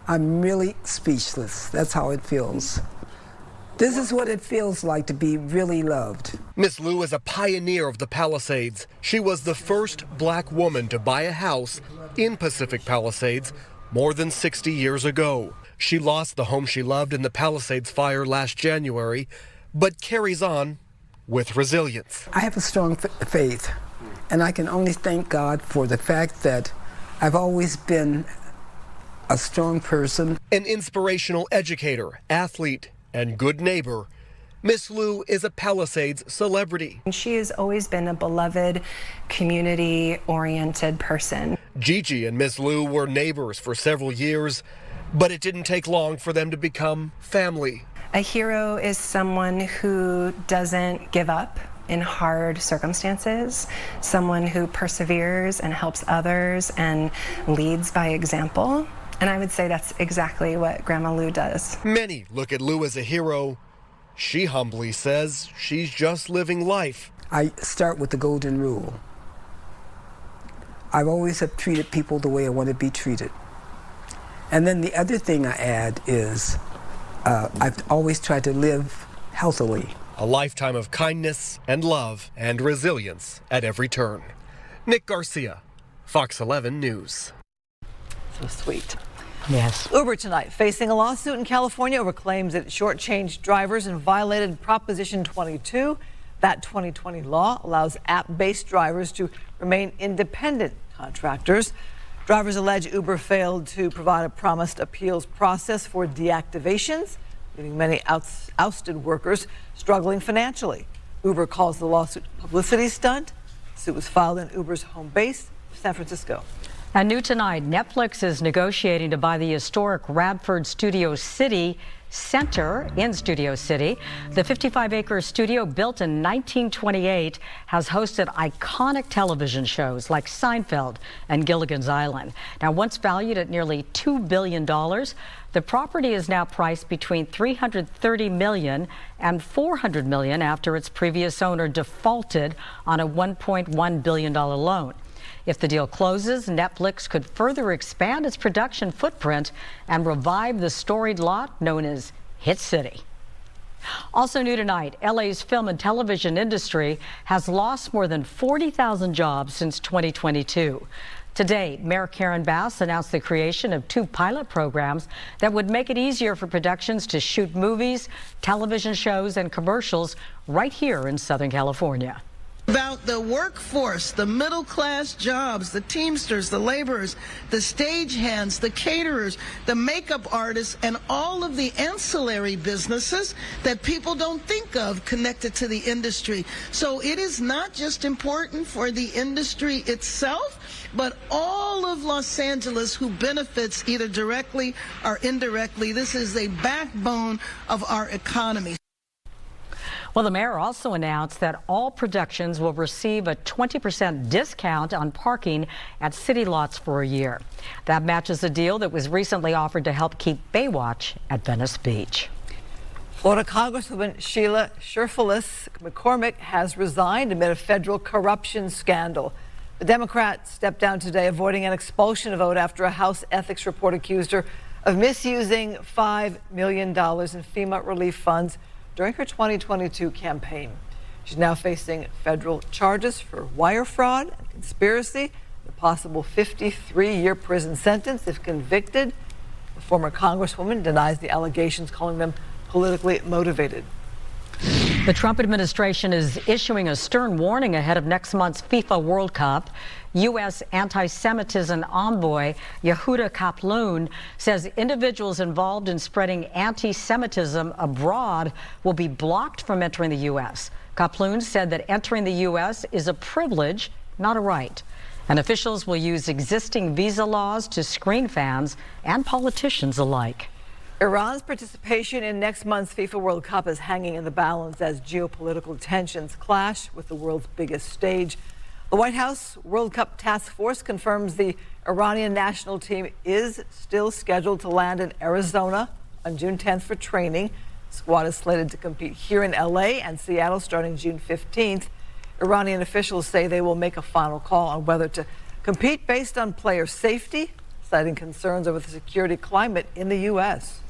I'm really speechless. That's how it feels. This is what it feels like to be really loved. Miss Lou is a pioneer of the Palisades. She was the first black woman to buy a house in Pacific Palisades more than 60 years ago. She lost the home she loved in the Palisades fire last January, but carries on with resilience. I have a strong faith, and I can only thank God for the fact that I've always been a strong person. An inspirational educator, athlete, and good neighbor, Miss Lou is a Palisades celebrity. She has always been a beloved, community-oriented person. Gigi and Miss Lou were neighbors for several years, but it didn't take long for them to become family. A hero is someone who doesn't give up in hard circumstances, someone who perseveres and helps others and leads by example. And I would say that's exactly what Grandma Lou does. Many look at Lou as a hero. She humbly says she's just living life. I start with the golden rule. I've always have treated people the way I want to be treated. And then the other thing I add is I've always tried to live healthily. A lifetime of kindness and love and resilience at every turn. Nick Garcia, Fox 11 News. So sweet. Yes. Uber tonight facing a lawsuit in California over claims it shortchanged drivers and violated Proposition 22. That 2020 law allows app-based drivers to remain independent contractors. Drivers allege Uber failed to provide a promised appeals process for deactivations, leaving many ousted workers struggling financially. Uber calls the lawsuit a publicity stunt. The suit was filed in Uber's home base, San Francisco. And new tonight, Netflix is negotiating to buy the historic Radford Studio City Center in Studio City. The 55-acre studio, built in 1928, has hosted iconic television shows like Seinfeld and Gilligan's Island. Now, once valued at nearly $2 billion, the property is now priced between $330 million and $400 million after its previous owner defaulted on a $1.1 billion loan. If the deal closes, Netflix could further expand its production footprint and revive the storied lot known as Hit City. Also new tonight, LA's film and television industry has lost more than 40,000 jobs since 2022. Today, Mayor Karen Bass announced the creation of 2 pilot programs that would make it easier for productions to shoot movies, television shows, and commercials right here in Southern California. About the workforce, the middle-class jobs, the Teamsters, the laborers, the stagehands, the caterers, the makeup artists, and all of the ancillary businesses that people don't think of connected to the industry. So it is not just important for the industry itself, but all of Los Angeles who benefits either directly or indirectly. This is a backbone of our economy. Well, the mayor also announced that all productions will receive a 20% discount on parking at city lots for a year. That matches a deal that was recently offered to help keep Baywatch at Venice Beach. Florida Congresswoman Sheila Sherfilis McCormick has resigned amid a federal corruption scandal. The Democrat stepped down today, avoiding an expulsion vote after a House ethics report accused her of misusing $5 million in FEMA relief funds during her 2022 campaign. She's now facing federal charges for wire fraud and conspiracy, a possible 53-year prison sentence if convicted. The former Congresswoman denies the allegations, calling them politically motivated. The Trump administration is issuing a stern warning ahead of next month's FIFA World Cup. U.S. anti-Semitism envoy Yehuda Kaplan says individuals involved in spreading anti-Semitism abroad will be blocked from entering the U.S. Kaplan said that entering the U.S. is a privilege, not a right. And officials will use existing visa laws to screen fans and politicians alike. Iran's participation in next month's FIFA World Cup is hanging in the balance as geopolitical tensions clash with the world's biggest stage. The White House World Cup Task Force confirms the Iranian national team is still scheduled to land in Arizona on June 10th for training. The squad is slated to compete here in LA and Seattle starting June 15th. Iranian officials say they will make a final call on whether to compete based on player safety, citing concerns over the security climate in the U.S.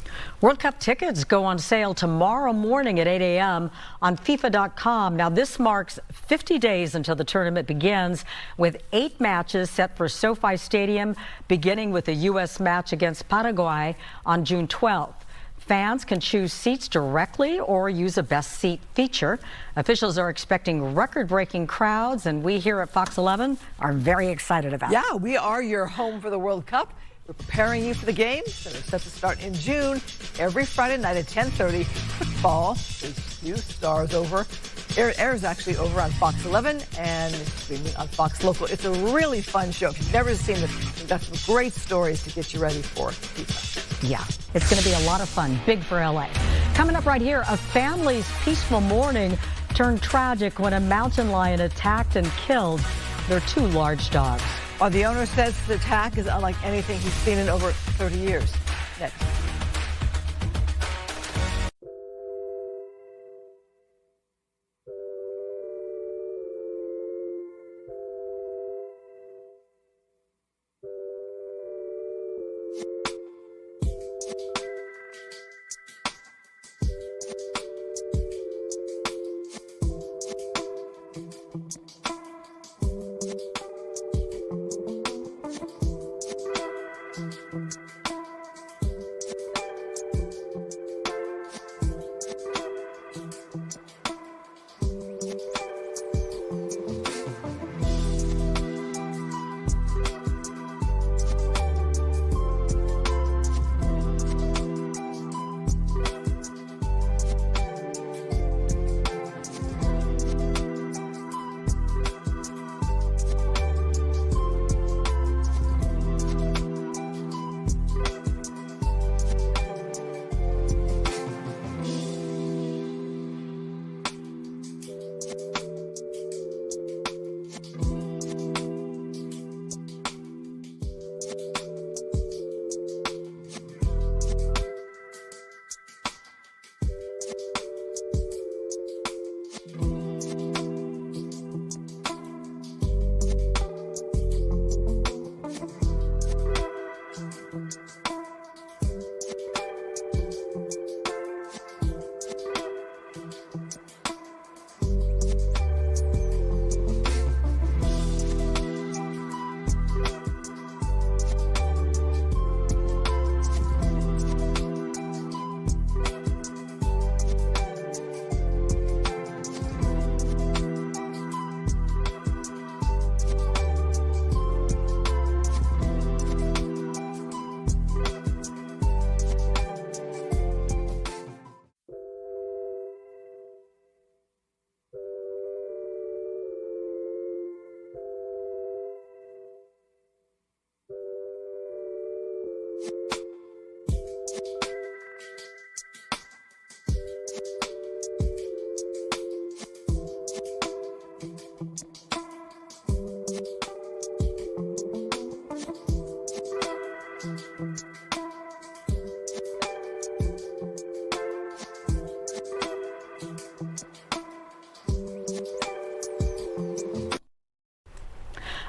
World Cup tickets go on sale tomorrow morning at 8 a.m. on FIFA.com. Now, this marks 50 days until the tournament begins, with 8 matches set for SoFi Stadium, beginning with a U.S. match against Paraguay on June 12th. Fans can choose seats directly or use a best seat feature. Officials are expecting record-breaking crowds, and we here at Fox 11 are very excited about it. Yeah, we are your home for the World Cup. We're preparing you for the games that are set to start in June. Every Friday night at 10:30, football is few stars over. Airs actually over on Fox 11 and streaming on Fox Local. It's a really fun show. If you've never seen it, we've got some great stories to get you ready for FIFA. Yeah, it's going to be a lot of fun. Big for LA. Coming up right here, a family's peaceful morning turned tragic when a mountain lion attacked and killed their 2 large dogs. While the owner says the attack is unlike anything he's seen in over 30 years. Next.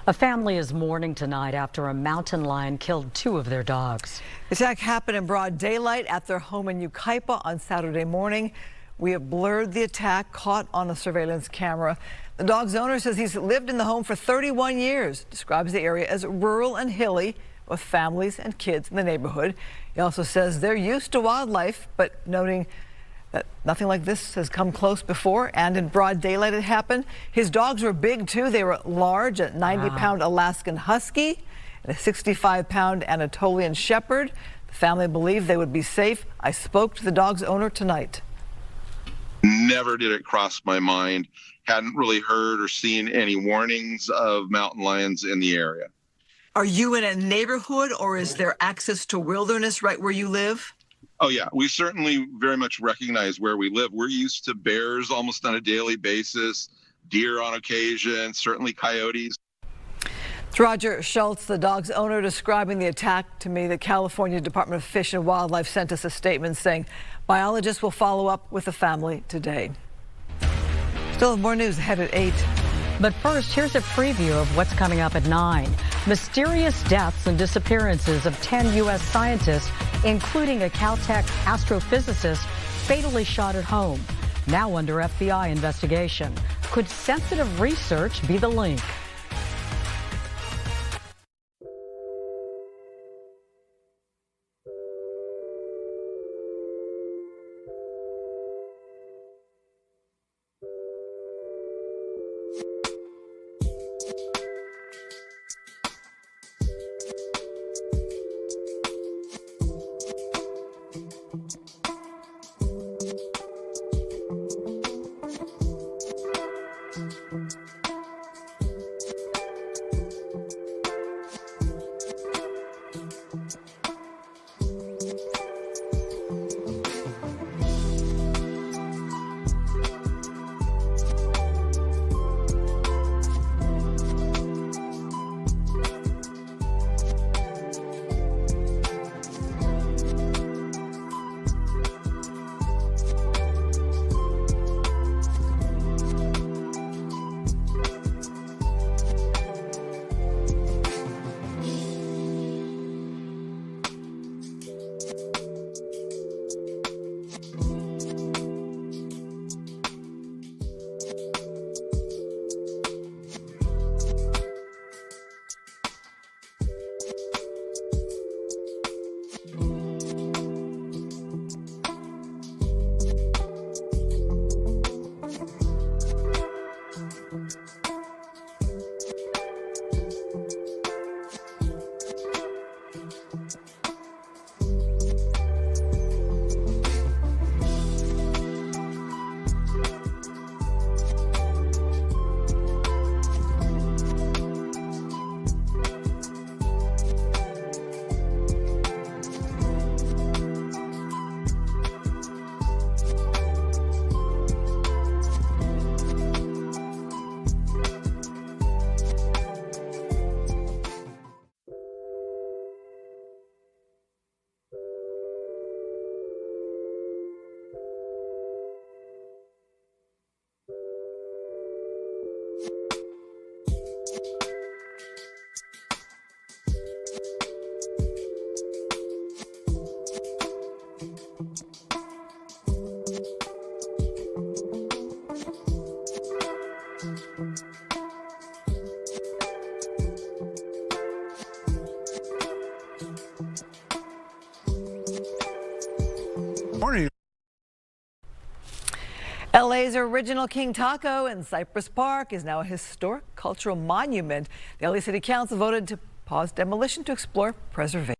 A family is mourning tonight after a mountain lion killed 2 of their dogs. The attack happened in broad daylight at their home in Yucaipa on Saturday morning. We have blurred the attack caught on a surveillance camera. The dog's owner says he's lived in the home for 31 years, describes the area as rural and hilly with families and kids in the neighborhood. He also says they're used to wildlife, but noting that nothing like this has come close before, and in broad daylight it happened. His dogs were big too. They were large, a 90-pound Alaskan Husky and a 65-pound Anatolian Shepherd. The family believed they would be safe. I spoke to the dog's owner tonight. Never did it cross my mind. Hadn't really heard or seen any warnings of mountain lions in the area. Are you in a neighborhood, or is there access to wilderness right where you live? Oh, yeah. We certainly very much recognize where we live. We're used to bears almost on a daily basis, deer on occasion, certainly coyotes. It's Roger Schultz, the dog's owner, describing the attack to me. The California Department of Fish and Wildlife sent us a statement saying biologists will follow up with the family today. Still have more news ahead at 8. But first, here's a preview of what's coming up at 9. Mysterious deaths and disappearances of 10 U.S. scientists, including a Caltech astrophysicist, fatally shot at home, now under FBI investigation. Could sensitive research be the link? Morning. LA's original King Taco in Cypress Park is now a historic cultural monument. The LA City Council voted to pause demolition to explore preservation.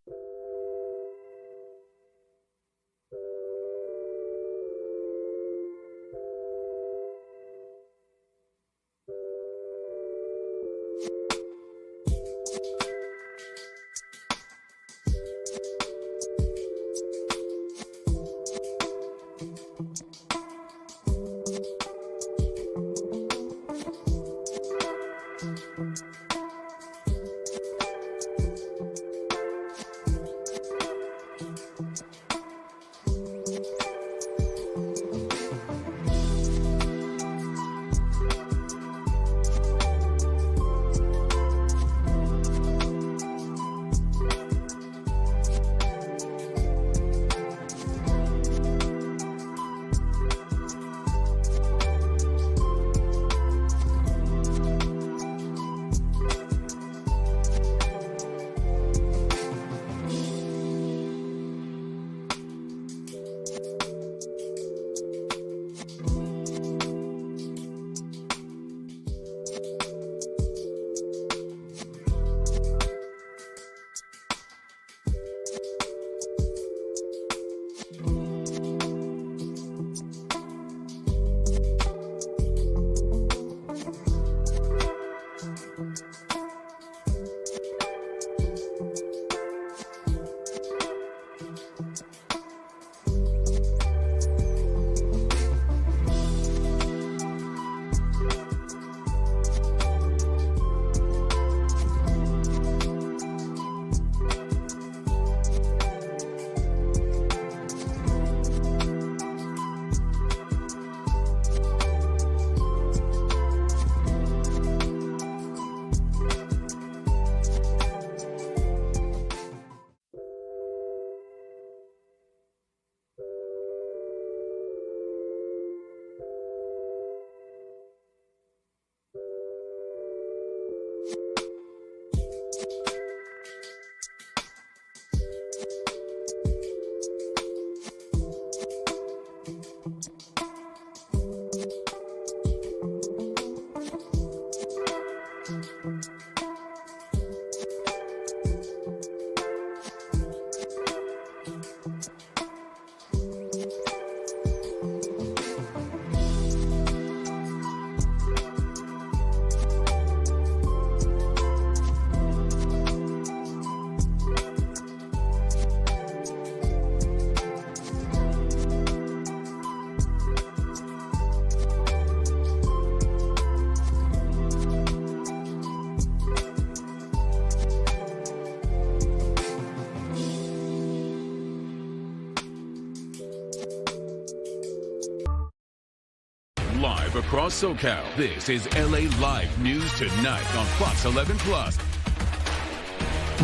across SoCal. This is LA Live News Tonight on Fox 11 Plus.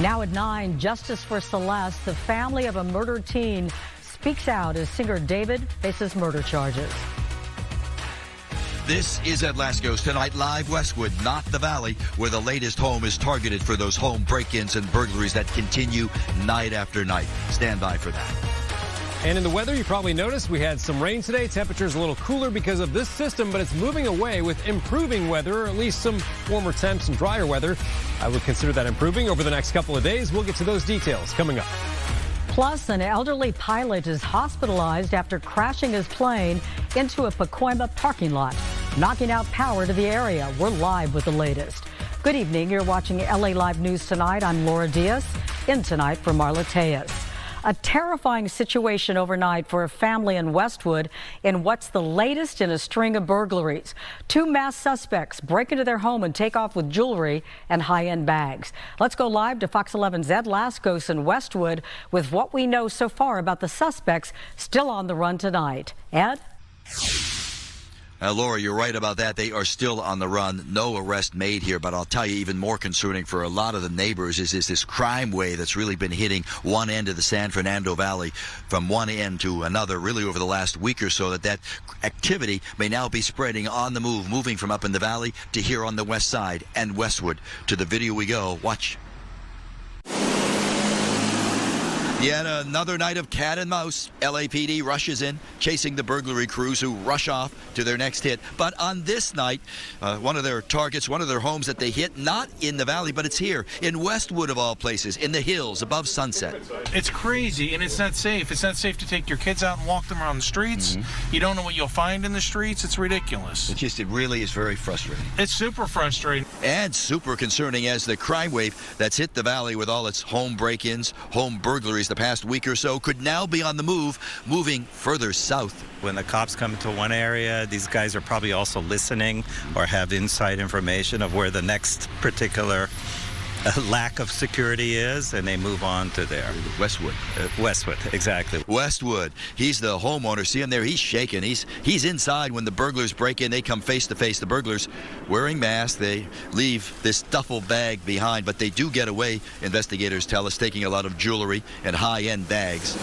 Now at 9, justice for Celeste. The family of a murdered teen speaks out as singer David faces murder charges. This is At Last Goes Tonight, live Westwood, not the Valley, where the latest home is targeted for those home break-ins and burglaries that continue night after night. Stand by for that. And in the weather, you probably noticed we had some rain today. Temperatures a little cooler because of this system, but it's moving away with improving weather, or at least some warmer temps and drier weather. I would consider that improving over the next couple of days. We'll get to those details coming up. Plus, an elderly pilot is hospitalized after crashing his plane into a Pacoima parking lot, knocking out power to the area. We're live with the latest. Good evening. You're watching LA Live News Tonight. I'm Laura Diaz. In tonight for Marla Tejas. A terrifying situation overnight for a family in Westwood in what's the latest in a string of burglaries. 2 masked suspects break into their home and take off with jewelry and high-end bags. Let's go live to Fox 11's Ed Laskos in Westwood with what we know so far about the suspects still on the run tonight. Ed? Laura, you're right about that. They are still on the run. No arrest made here, but I'll tell you, even more concerning for a lot of the neighbors is this crime wave that's really been hitting one end of the San Fernando Valley from one end to another, really over the last week or so, that activity may now be spreading on the move, moving from up in the valley to here on the west side and Westwood. To the video we go. Watch. Yet another night of cat and mouse. LAPD rushes in, chasing the burglary crews who rush off to their next hit. But on this night, one of their targets, one of their homes that they hit, not in the valley, but it's here, in Westwood of all places, in the hills above Sunset. It's crazy, and it's not safe. It's not safe to take your kids out and walk them around the streets. You don't know what you'll find in the streets. It's ridiculous. It really is very frustrating. It's super frustrating. And super concerning as the crime wave that's hit the valley with all its home break-ins, home burglaries the past week or so could now be on the move, moving further south. When the cops come to one area, these guys are probably also listening or have inside information of where the next particular lack of security is, and they move on to there. Westwood. Westwood, exactly. Westwood. He's the homeowner. See him there? He's shaking. He's inside when the burglars break in. They come face to face. The burglars wearing masks. They leave this duffel bag behind, but they do get away, investigators tell us, taking a lot of jewelry and high-end bags.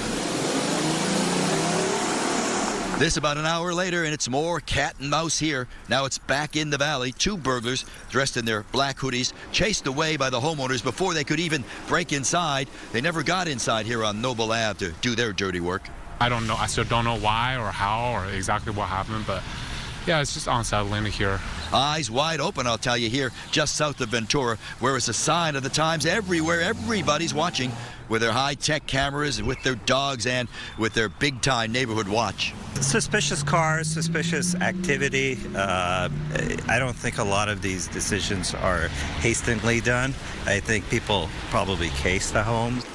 This about an hour later, and it's more cat and mouse here. Now it's back in the valley. 2 burglars dressed in their black hoodies, chased away by the homeowners before they could even break inside. They never got inside here on Noble Ave to do their dirty work. I don't know. I still don't know why or how or exactly what happened, but yeah, it's just unsettling to hear. Eyes wide open, I'll tell you, here just south of Ventura, where it's a sign of the times everywhere. Everybody's watching with their high-tech cameras, with their dogs, and with their big-time neighborhood watch. Suspicious cars, suspicious activity. I don't think a lot of these decisions are hastily done. I think people probably case the homes.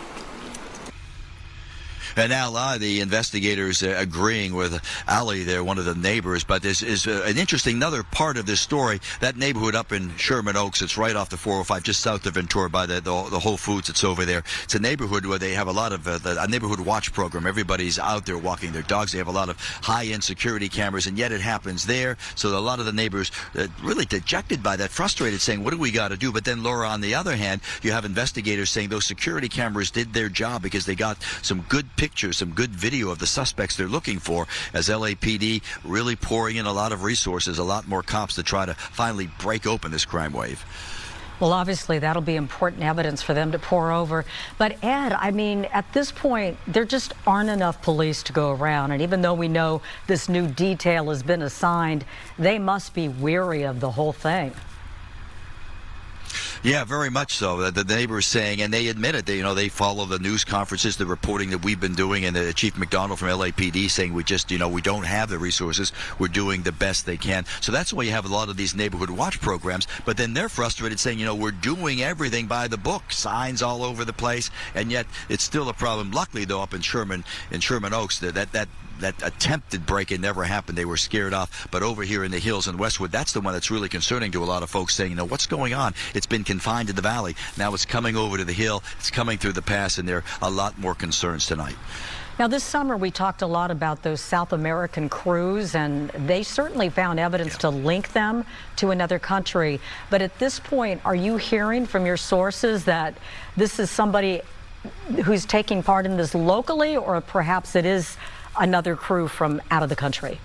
And now the investigators agreeing with Ali there, one of the neighbors. But this is an interesting another part of this story. That neighborhood up in Sherman Oaks, it's right off the 405, just south of Ventura by the Whole Foods that's over there. It's a neighborhood where they have a lot of a neighborhood watch program. Everybody's out there walking their dogs. They have a lot of high-end security cameras, and yet it happens there. So a lot of the neighbors really dejected by that, frustrated, saying, what do we got to do? But then, Laura, on the other hand, you have investigators saying those security cameras did their job because they got some good pictures, some good video of the suspects they're looking for, as LAPD really pouring in a lot of resources, a lot more cops to try to finally break open this crime wave. Well, obviously, that'll be important evidence for them to pour over. But, Ed, I mean, at this point, there just aren't enough police to go around. And even though we know this new detail has been assigned, they must be weary of the whole thing. Yeah, very much so. The neighbors saying, and they admit it, they follow the news conferences, the reporting that we've been doing, and the Chief McDonald from LAPD saying we just, we don't have the resources. We're doing the best they can. So that's why you have a lot of these neighborhood watch programs. But then they're frustrated saying, we're doing everything by the book, signs all over the place, and yet it's still a problem. Luckily, though, up in Sherman Oaks, that that attempted break-in never happened. They were scared off. But over here in the hills in Westwood, that's the one that's really concerning to a lot of folks, saying, what's going on? It's been confined to the valley. Now it's coming over to the hill. It's coming through the pass, and there are a lot more concerns tonight. Now, this summer, we talked a lot about those South American crews, and they certainly found evidence to link them to another country. But at this point, are you hearing from your sources that this is somebody who's taking part in this locally, or perhaps it is another crew from out of the country?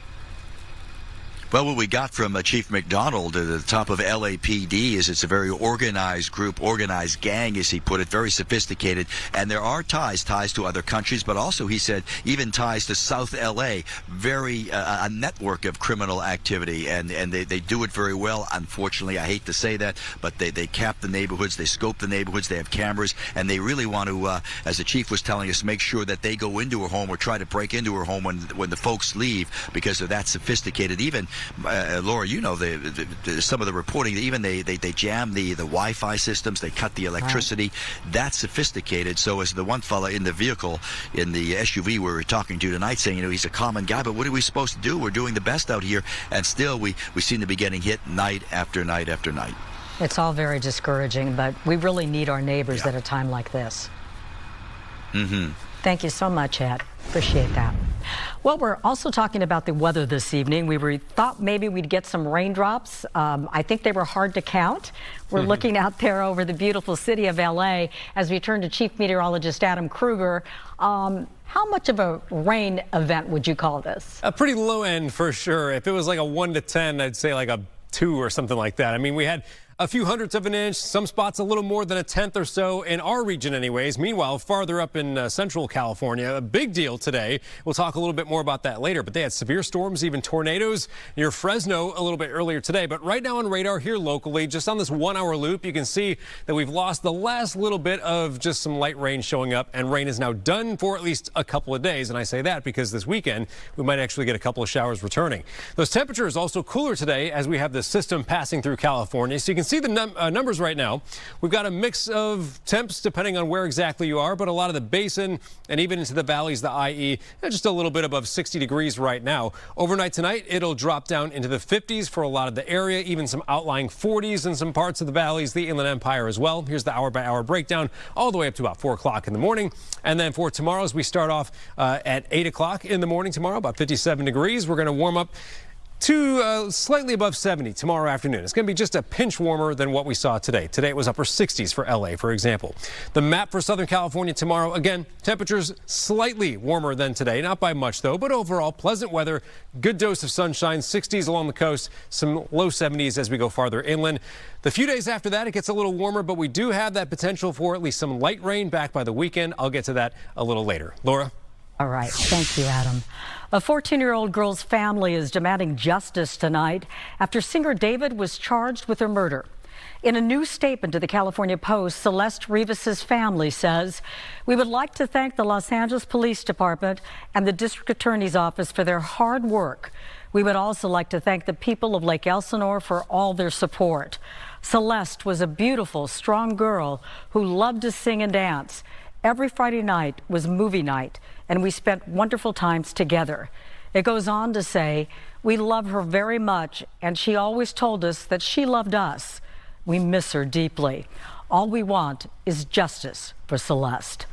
Well, what we got from Chief McDonald at the top of LAPD is it's a very organized group, organized gang, as he put it, very sophisticated. And there are ties to other countries, but also, he said, even ties to South LA. Very a network of criminal activity, and they do it very well. Unfortunately, I hate to say that, but they cap the neighborhoods, they scope the neighborhoods, they have cameras, and they really want to, as the chief was telling us, make sure that they go into her home or try to break into her home when the folks leave, because they're that sophisticated. Even Laura, some of the reporting, even they jam the Wi-Fi systems, they cut the electricity. Right. That's sophisticated. So as the one fella in the vehicle, in the SUV we were talking to tonight, saying, he's a common guy, but what are we supposed to do? We're doing the best out here, and still we seem to be getting hit night after night after night. It's all very discouraging, but we really need our neighbors at a time like this. Mm-hmm. Thank you so much, Ed. Appreciate that. Well, we're also talking about the weather this evening. We thought maybe we'd get some raindrops. I think they were hard to count. We're looking out there over the beautiful city of LA as we turn to Chief Meteorologist Adam Kruger. How much of a rain event would you call this? A pretty low end for sure. If it was like a 1 to 10, I'd say like a 2 or something like that. I mean, we had a few hundredths of an inch, some spots a little more than a tenth or so in our region anyways. Meanwhile, farther up in central California, a big deal today. We'll talk a little bit more about that later, but they had severe storms, even tornadoes near Fresno a little bit earlier today. But right now on radar here locally, just on this 1 hour loop, you can see that we've lost the last little bit of just some light rain showing up, and rain is now done for at least a couple of days. And I say that because this weekend we might actually get a couple of showers returning. Those temperatures also cooler today as we have this system passing through California. So you can see the numbers right now. We've got a mix of temps depending on where exactly you are, but a lot of the basin and even into the valleys, the IE, just a little bit above 60 degrees right now. Overnight tonight, it'll drop down into the 50s for a lot of the area, even some outlying 40s in some parts of the valleys, the Inland Empire as well. Here's the hour-by-hour breakdown all the way up to about 4 o'clock in the morning. And then for tomorrow, as we start off at 8 o'clock in the morning tomorrow, about 57 degrees. We're going to warm up to slightly above 70 tomorrow afternoon. It's going to be just a pinch warmer than what we saw today. Today it was upper 60s for LA, for example. The map for Southern California tomorrow, again, temperatures slightly warmer than today. Not by much, though, but overall pleasant weather, good dose of sunshine, 60s along the coast, some low 70s as we go farther inland. The few days after that, it gets a little warmer, but we do have that potential for at least some light rain back by the weekend. I'll get to that a little later. Laura? All right. Thank you, Adam. A 14-year-old girl's family is demanding justice tonight after singer David was charged with her murder. In a new statement to the California Post, Celeste Rivas's family says, "We would like to thank the Los Angeles Police Department and the District Attorney's Office for their hard work. We would also like to thank the people of Lake Elsinore for all their support. Celeste was a beautiful, strong girl who loved to sing and dance. Every Friday night was movie night, and we spent wonderful times together." It goes on to say, "We love her very much, and she always told us that she loved us. We miss her deeply. All we want is justice for Celeste."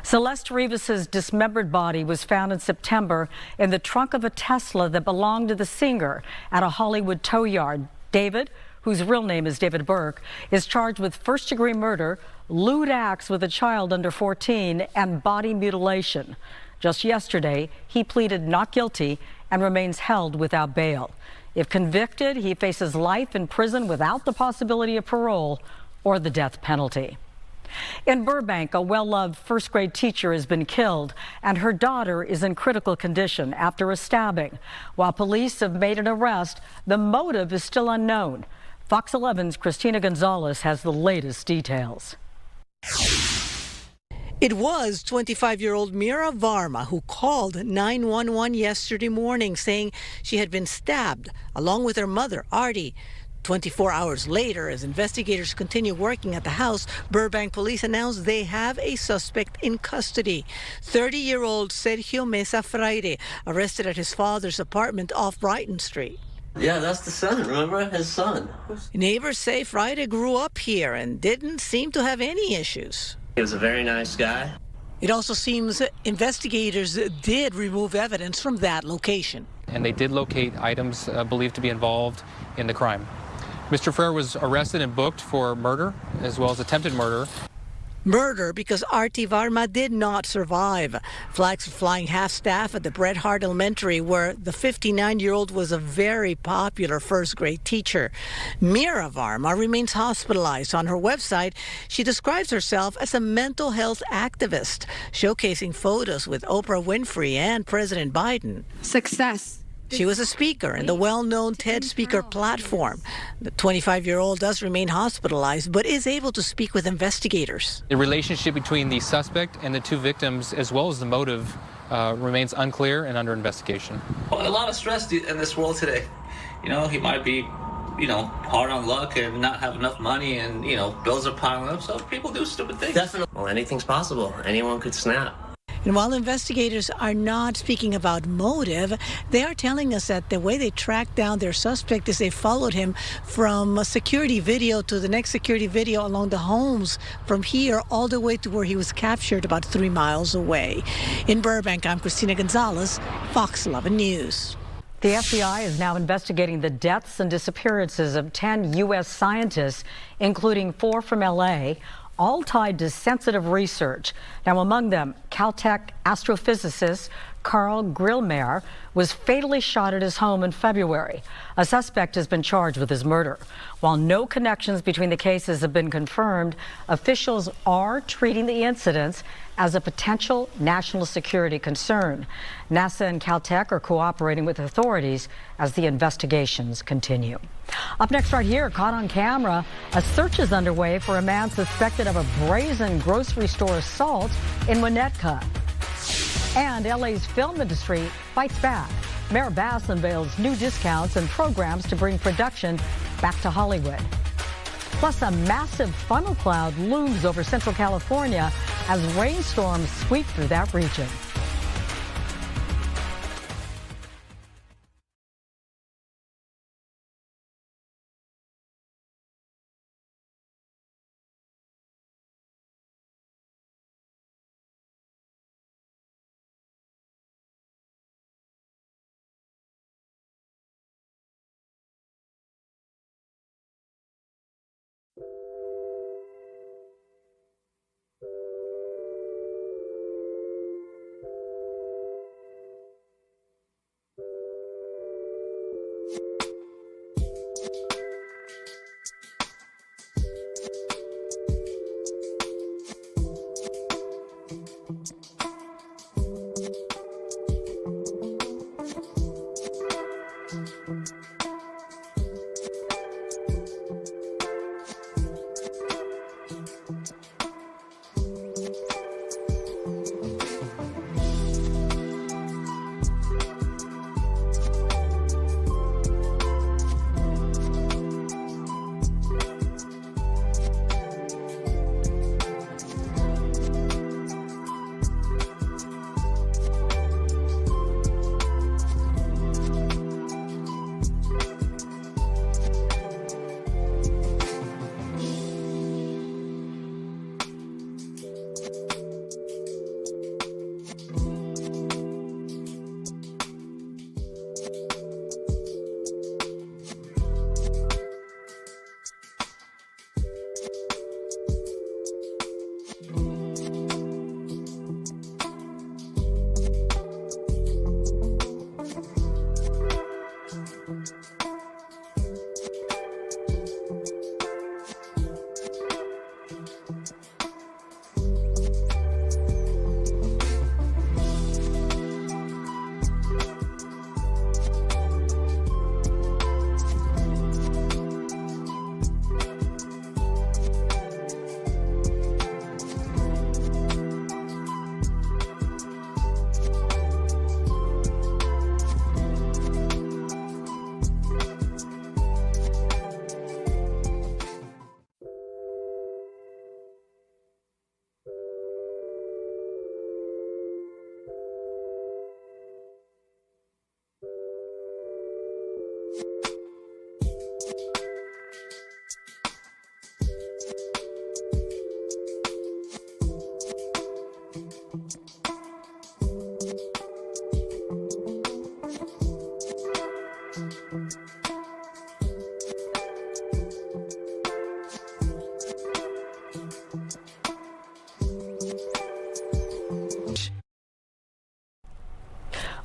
Celeste Rivas's dismembered body was found in September in the trunk of a Tesla that belonged to the singer at a Hollywood tow yard. David, whose real name is David Burke, is charged with first-degree murder, lewd acts with a child under 14, and body mutilation. Just yesterday, he pleaded not guilty and remains held without bail. If convicted, he faces life in prison without the possibility of parole or the death penalty. In Burbank, a well-loved first-grade teacher has been killed, and her daughter is in critical condition after a stabbing. While police have made an arrest, the motive is still unknown. Fox 11's Christina Gonzalez has the latest details. It was 25-year-old Mira Varma who called 911 yesterday morning saying she had been stabbed along with her mother, Artie. 24 hours later, as investigators continue working at the house, Burbank police announced they have a suspect in custody. 30-year-old Sergio Mesa Fraire, arrested at his father's apartment off Brighton Street. Yeah, that's the son, remember? His son. Neighbors say Fraire grew up here and didn't seem to have any issues. He was a very nice guy. It also seems investigators did remove evidence from that location. And they did locate items believed to be involved in the crime. Mr. Frere was arrested and booked for murder as well as attempted murder. Murder because R.T. Varma did not survive. Flags were flying half-staff at the Bret Hart Elementary, where the 59-year-old was a very popular first-grade teacher. Mira Varma remains hospitalized. On her website, she describes herself as a mental health activist, showcasing photos with Oprah Winfrey and President Biden. Success. She was a speaker in the well-known TED Speaker platform. The 25-year-old does remain hospitalized, but is able to speak with investigators. The relationship between the suspect and the two victims, as well as the motive, remains unclear and under investigation. A lot of stress in this world today. You know, he might be, hard on luck and not have enough money and, bills are piling up, so people do stupid things. Definitely. Well, anything's possible. Anyone could snap. And while investigators are not speaking about motive, they are telling us that the way they tracked down their suspect is they followed him from a security video to the next security video along the homes from here all the way to where he was captured about 3 miles away. In Burbank, I'm Christina Gonzalez, Fox 11 News. The FBI is now investigating the deaths and disappearances of 10 U.S. scientists, including 4 from L.A., all tied to sensitive research. Now, among them, Caltech astrophysicist Carl Grillmeyer was fatally shot at his home in February. A suspect has been charged with his murder. While no connections between the cases have been confirmed, officials are treating the incidents as a potential national security concern. NASA and Caltech are cooperating with authorities as the investigations continue. Up next right here, caught on camera, a search is underway for a man suspected of a brazen grocery store assault in Winnetka. And LA's film industry fights back. Mayor Bass unveils new discounts and programs to bring production back to Hollywood. Plus, a massive funnel cloud looms over Central California as rainstorms sweep through that region.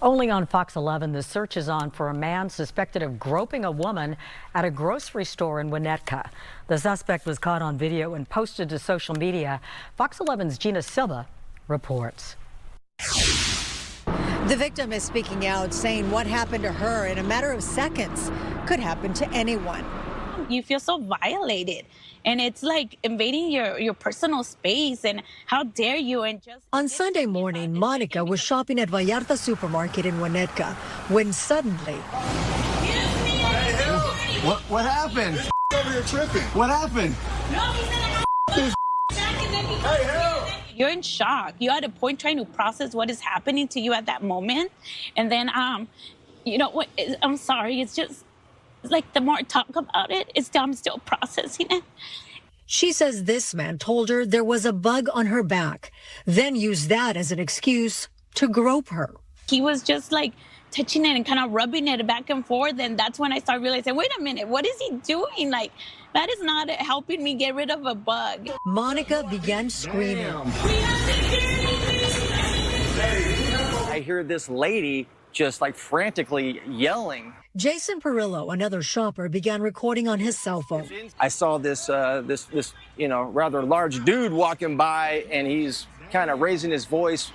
Only on Fox 11, the search is on for a man suspected of groping a woman at a grocery store in Winnetka. The suspect was caught on video and posted to social media. Fox 11's Gina Silva reports. The victim is speaking out, saying what happened to her in a matter of seconds could happen to anyone. You feel so violated, and it's like invading your personal space, and how dare you. And just on Sunday morning, Monica was shopping at Vallarta supermarket in Winnetka when suddenly What happened? Over here tripping. What happened? You're in shock. You're at a point trying to process what is happening to you at that moment, and then you know what, I'm sorry, it's just like the more I talk about it, I'm still processing it. She says this man told her there was a bug on her back, then used that as an excuse to grope her. He was just like touching it and kind of rubbing it back and forth, and that's when I started realizing, wait a minute, what is he doing? Like, that is not helping me get rid of a bug. Monica began screaming. I hear this lady just like frantically yelling. Jason Perillo, another shopper, began recording on his cell phone. I saw this rather large dude walking by, and he's kind of raising his voice,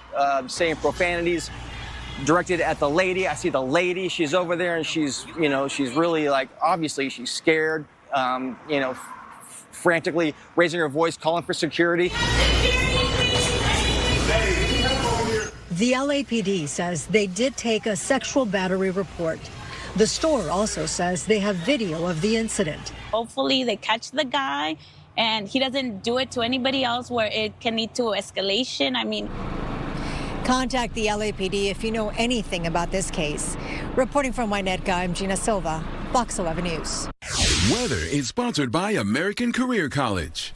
saying profanities directed at the lady. I see the lady, she's over there, and she's really, like, obviously she's scared, frantically raising her voice, calling for security. The LAPD says they did take a sexual battery report. The store also says they have video of the incident. Hopefully they catch the guy and he doesn't do it to anybody else where it can lead to escalation. I mean, contact the LAPD if you know anything about this case. Reporting from Winnetka, I'm Gina Silva, Fox 11 News. Weather is sponsored by American Career College.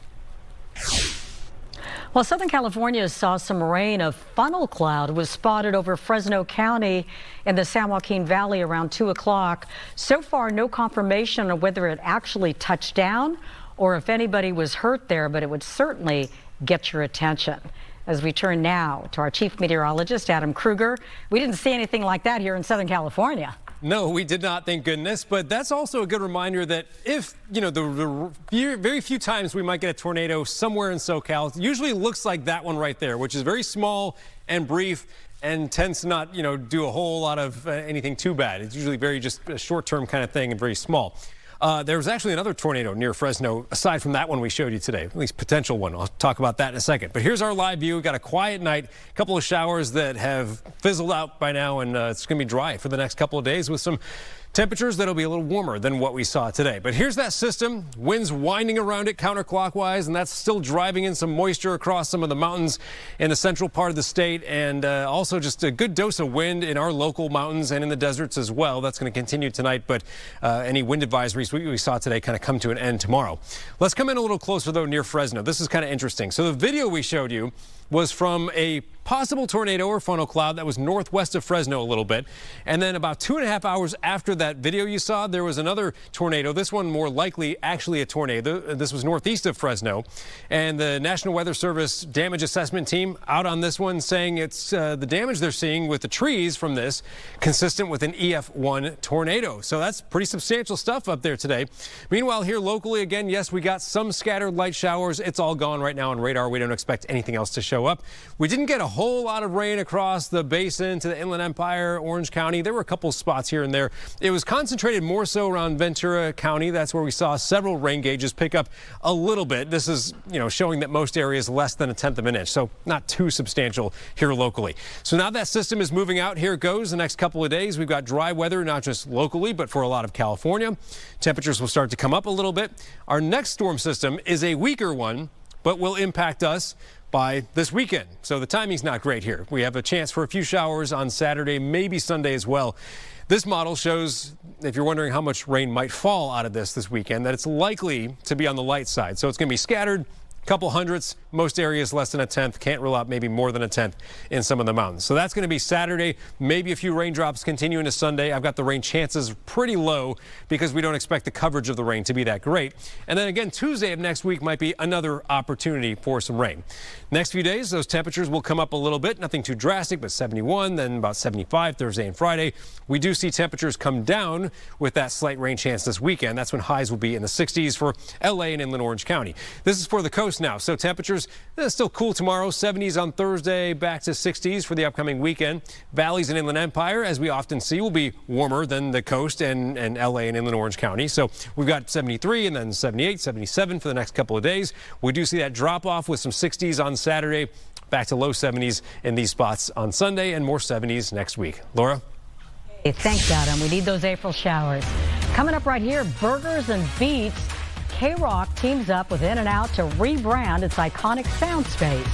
Well, Southern California saw some rain. A funnel cloud was spotted over Fresno County in the San Joaquin Valley around 2 o'clock. So far, no confirmation of whether it actually touched down or if anybody was hurt there, but it would certainly get your attention. As we turn now to our chief meteorologist, Adam Kruger. We didn't see anything like that here in Southern California. No, we did not, thank goodness. But that's also a good reminder that if, the very few times we might get a tornado somewhere in SoCal, it usually looks like that one right there, which is very small and brief and tends to not, do a whole lot of anything too bad. It's usually very just a short-term kind of thing and very small. There was actually another tornado near Fresno, aside from that one we showed you today, at least potential one. I'll talk about that in a second. But here's our live view. We've got a quiet night, a couple of showers that have fizzled out by now, and it's going to be dry for the next couple of days with some temperatures that'll be a little warmer than what we saw today. But here's that system, winds winding around it counterclockwise, and that's still driving in some moisture across some of the mountains in the central part of the state, and also just a good dose of wind in our local mountains and in the deserts as well. That's going to continue tonight, but any wind advisories we saw today kind of come to an end tomorrow. Let's come in a little closer, though, near Fresno. This is kind of interesting. So the video we showed you was from a possible tornado or funnel cloud that was northwest of Fresno a little bit. And then about 2.5 hours after that video you saw, there was another tornado. This one more likely actually a tornado. This was northeast of Fresno. And the National Weather Service damage assessment team out on this one saying it's the damage they're seeing with the trees from this consistent with an EF1 tornado. So that's pretty substantial stuff up there today. Meanwhile, here locally, again, yes, we got some scattered light showers. It's all gone right now on radar. We don't expect anything else to show up. We didn't get a whole lot of rain across the basin to the Inland Empire, Orange County. There were a couple spots here and there. It was concentrated more so around Ventura County. That's where we saw several rain gauges pick up a little bit. This is, showing that most areas less than 1/10 of an inch, so not too substantial here locally. So now that system is moving out. Here it goes the next couple of days. We've got dry weather, not just locally, but for a lot of California. Temperatures will start to come up a little bit. Our next storm system is a weaker one, but will impact us by this weekend. So the timing's not great here. We have a chance for a few showers on Saturday, maybe Sunday as well. This model shows, if you're wondering how much rain might fall out of this weekend, that it's likely to be on the light side. So it's going to be scattered, couple hundredths, most areas less than a tenth. Can't rule out maybe more than a tenth in some of the mountains. So that's going to be Saturday. Maybe a few raindrops continue into Sunday. I've got the rain chances pretty low because we don't expect the coverage of the rain to be that great. And then again, Tuesday of next week might be another opportunity for some rain. Next few days, those temperatures will come up a little bit. Nothing too drastic, but 71, then about 75 Thursday and Friday. We do see temperatures come down with that slight rain chance this weekend. That's when highs will be in the 60s for LA and inland Orange County. This is for the coast now. So temperatures still cool tomorrow. 70s on Thursday, back to 60s for the upcoming weekend. Valleys and Inland Empire, as we often see, will be warmer than the coast and LA and inland Orange County. So we've got 73 and then 78, 77 for the next couple of days. We do see that drop off with some 60s on Saturday, back to low 70s in these spots on Sunday, and more 70s next week. Laura? Hey, thanks, Adam. We need those April showers. Coming up right here, burgers and beats. K-Rock teams up with In-N-Out to rebrand its iconic sound space.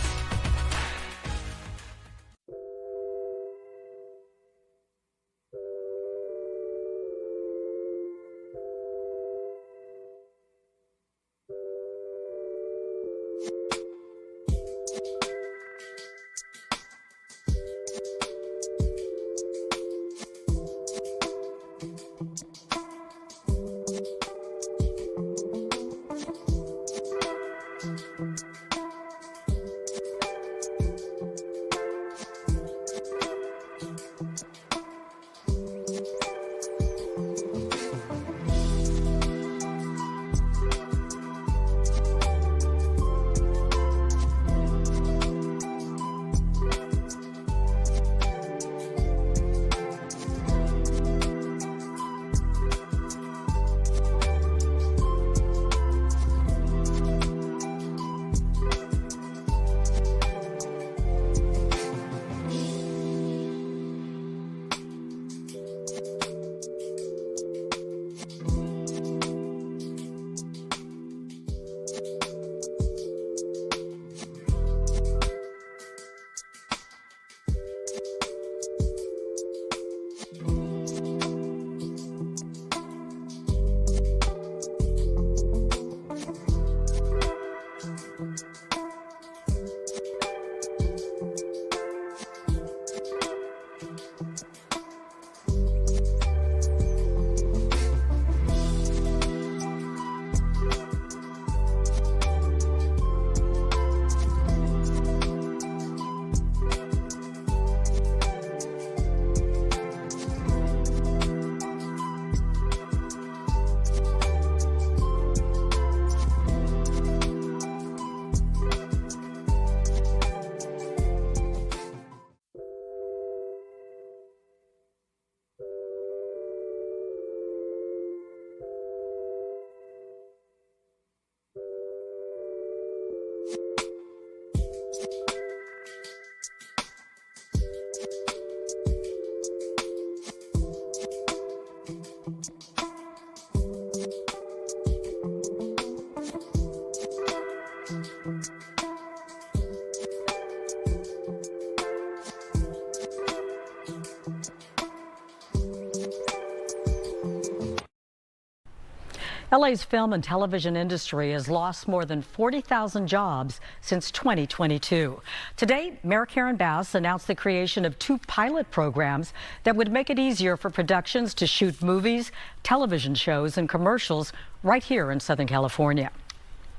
LA's film and television industry has lost more than 40,000 jobs since 2022. Today, Mayor Karen Bass announced the creation of 2 pilot programs that would make it easier for productions to shoot movies, television shows, and commercials right here in Southern California.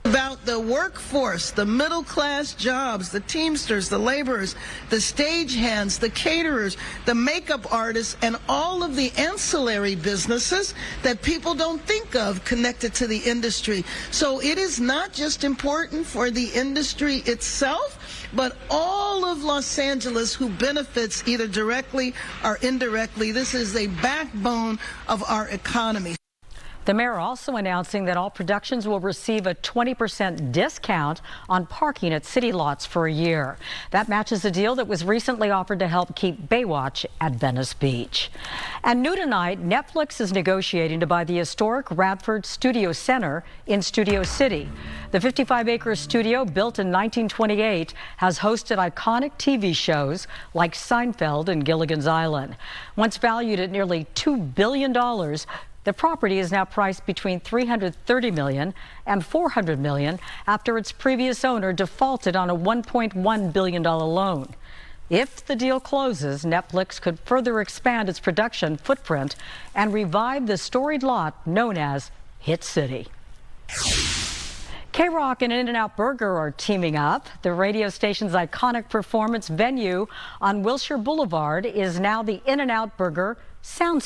About the workforce, the middle-class jobs, the teamsters, the laborers, the stagehands, the caterers, the makeup artists, and all of the ancillary businesses that people don't think of connected to the industry. So it is not just important for the industry itself, but all of Los Angeles who benefits either directly or indirectly. This is a backbone of our economy. The mayor also announcing that all productions will receive a 20% discount on parking at city lots for a year. That matches a deal that was recently offered to help keep Baywatch at Venice Beach. And new tonight, Netflix is negotiating to buy the historic Radford Studio Center in Studio City. The 55-acre studio, built in 1928, has hosted iconic TV shows like Seinfeld and Gilligan's Island. Once valued at nearly $2 billion, The property is now priced between $330 million and $400 million after its previous owner defaulted on a $1.1 billion loan. If the deal closes, Netflix could further expand its production footprint and revive the storied lot known as Hit City. K-Rock and In-N-Out Burger are teaming up. The radio station's iconic performance venue on Wilshire Boulevard is now the In-N-Out Burger Sound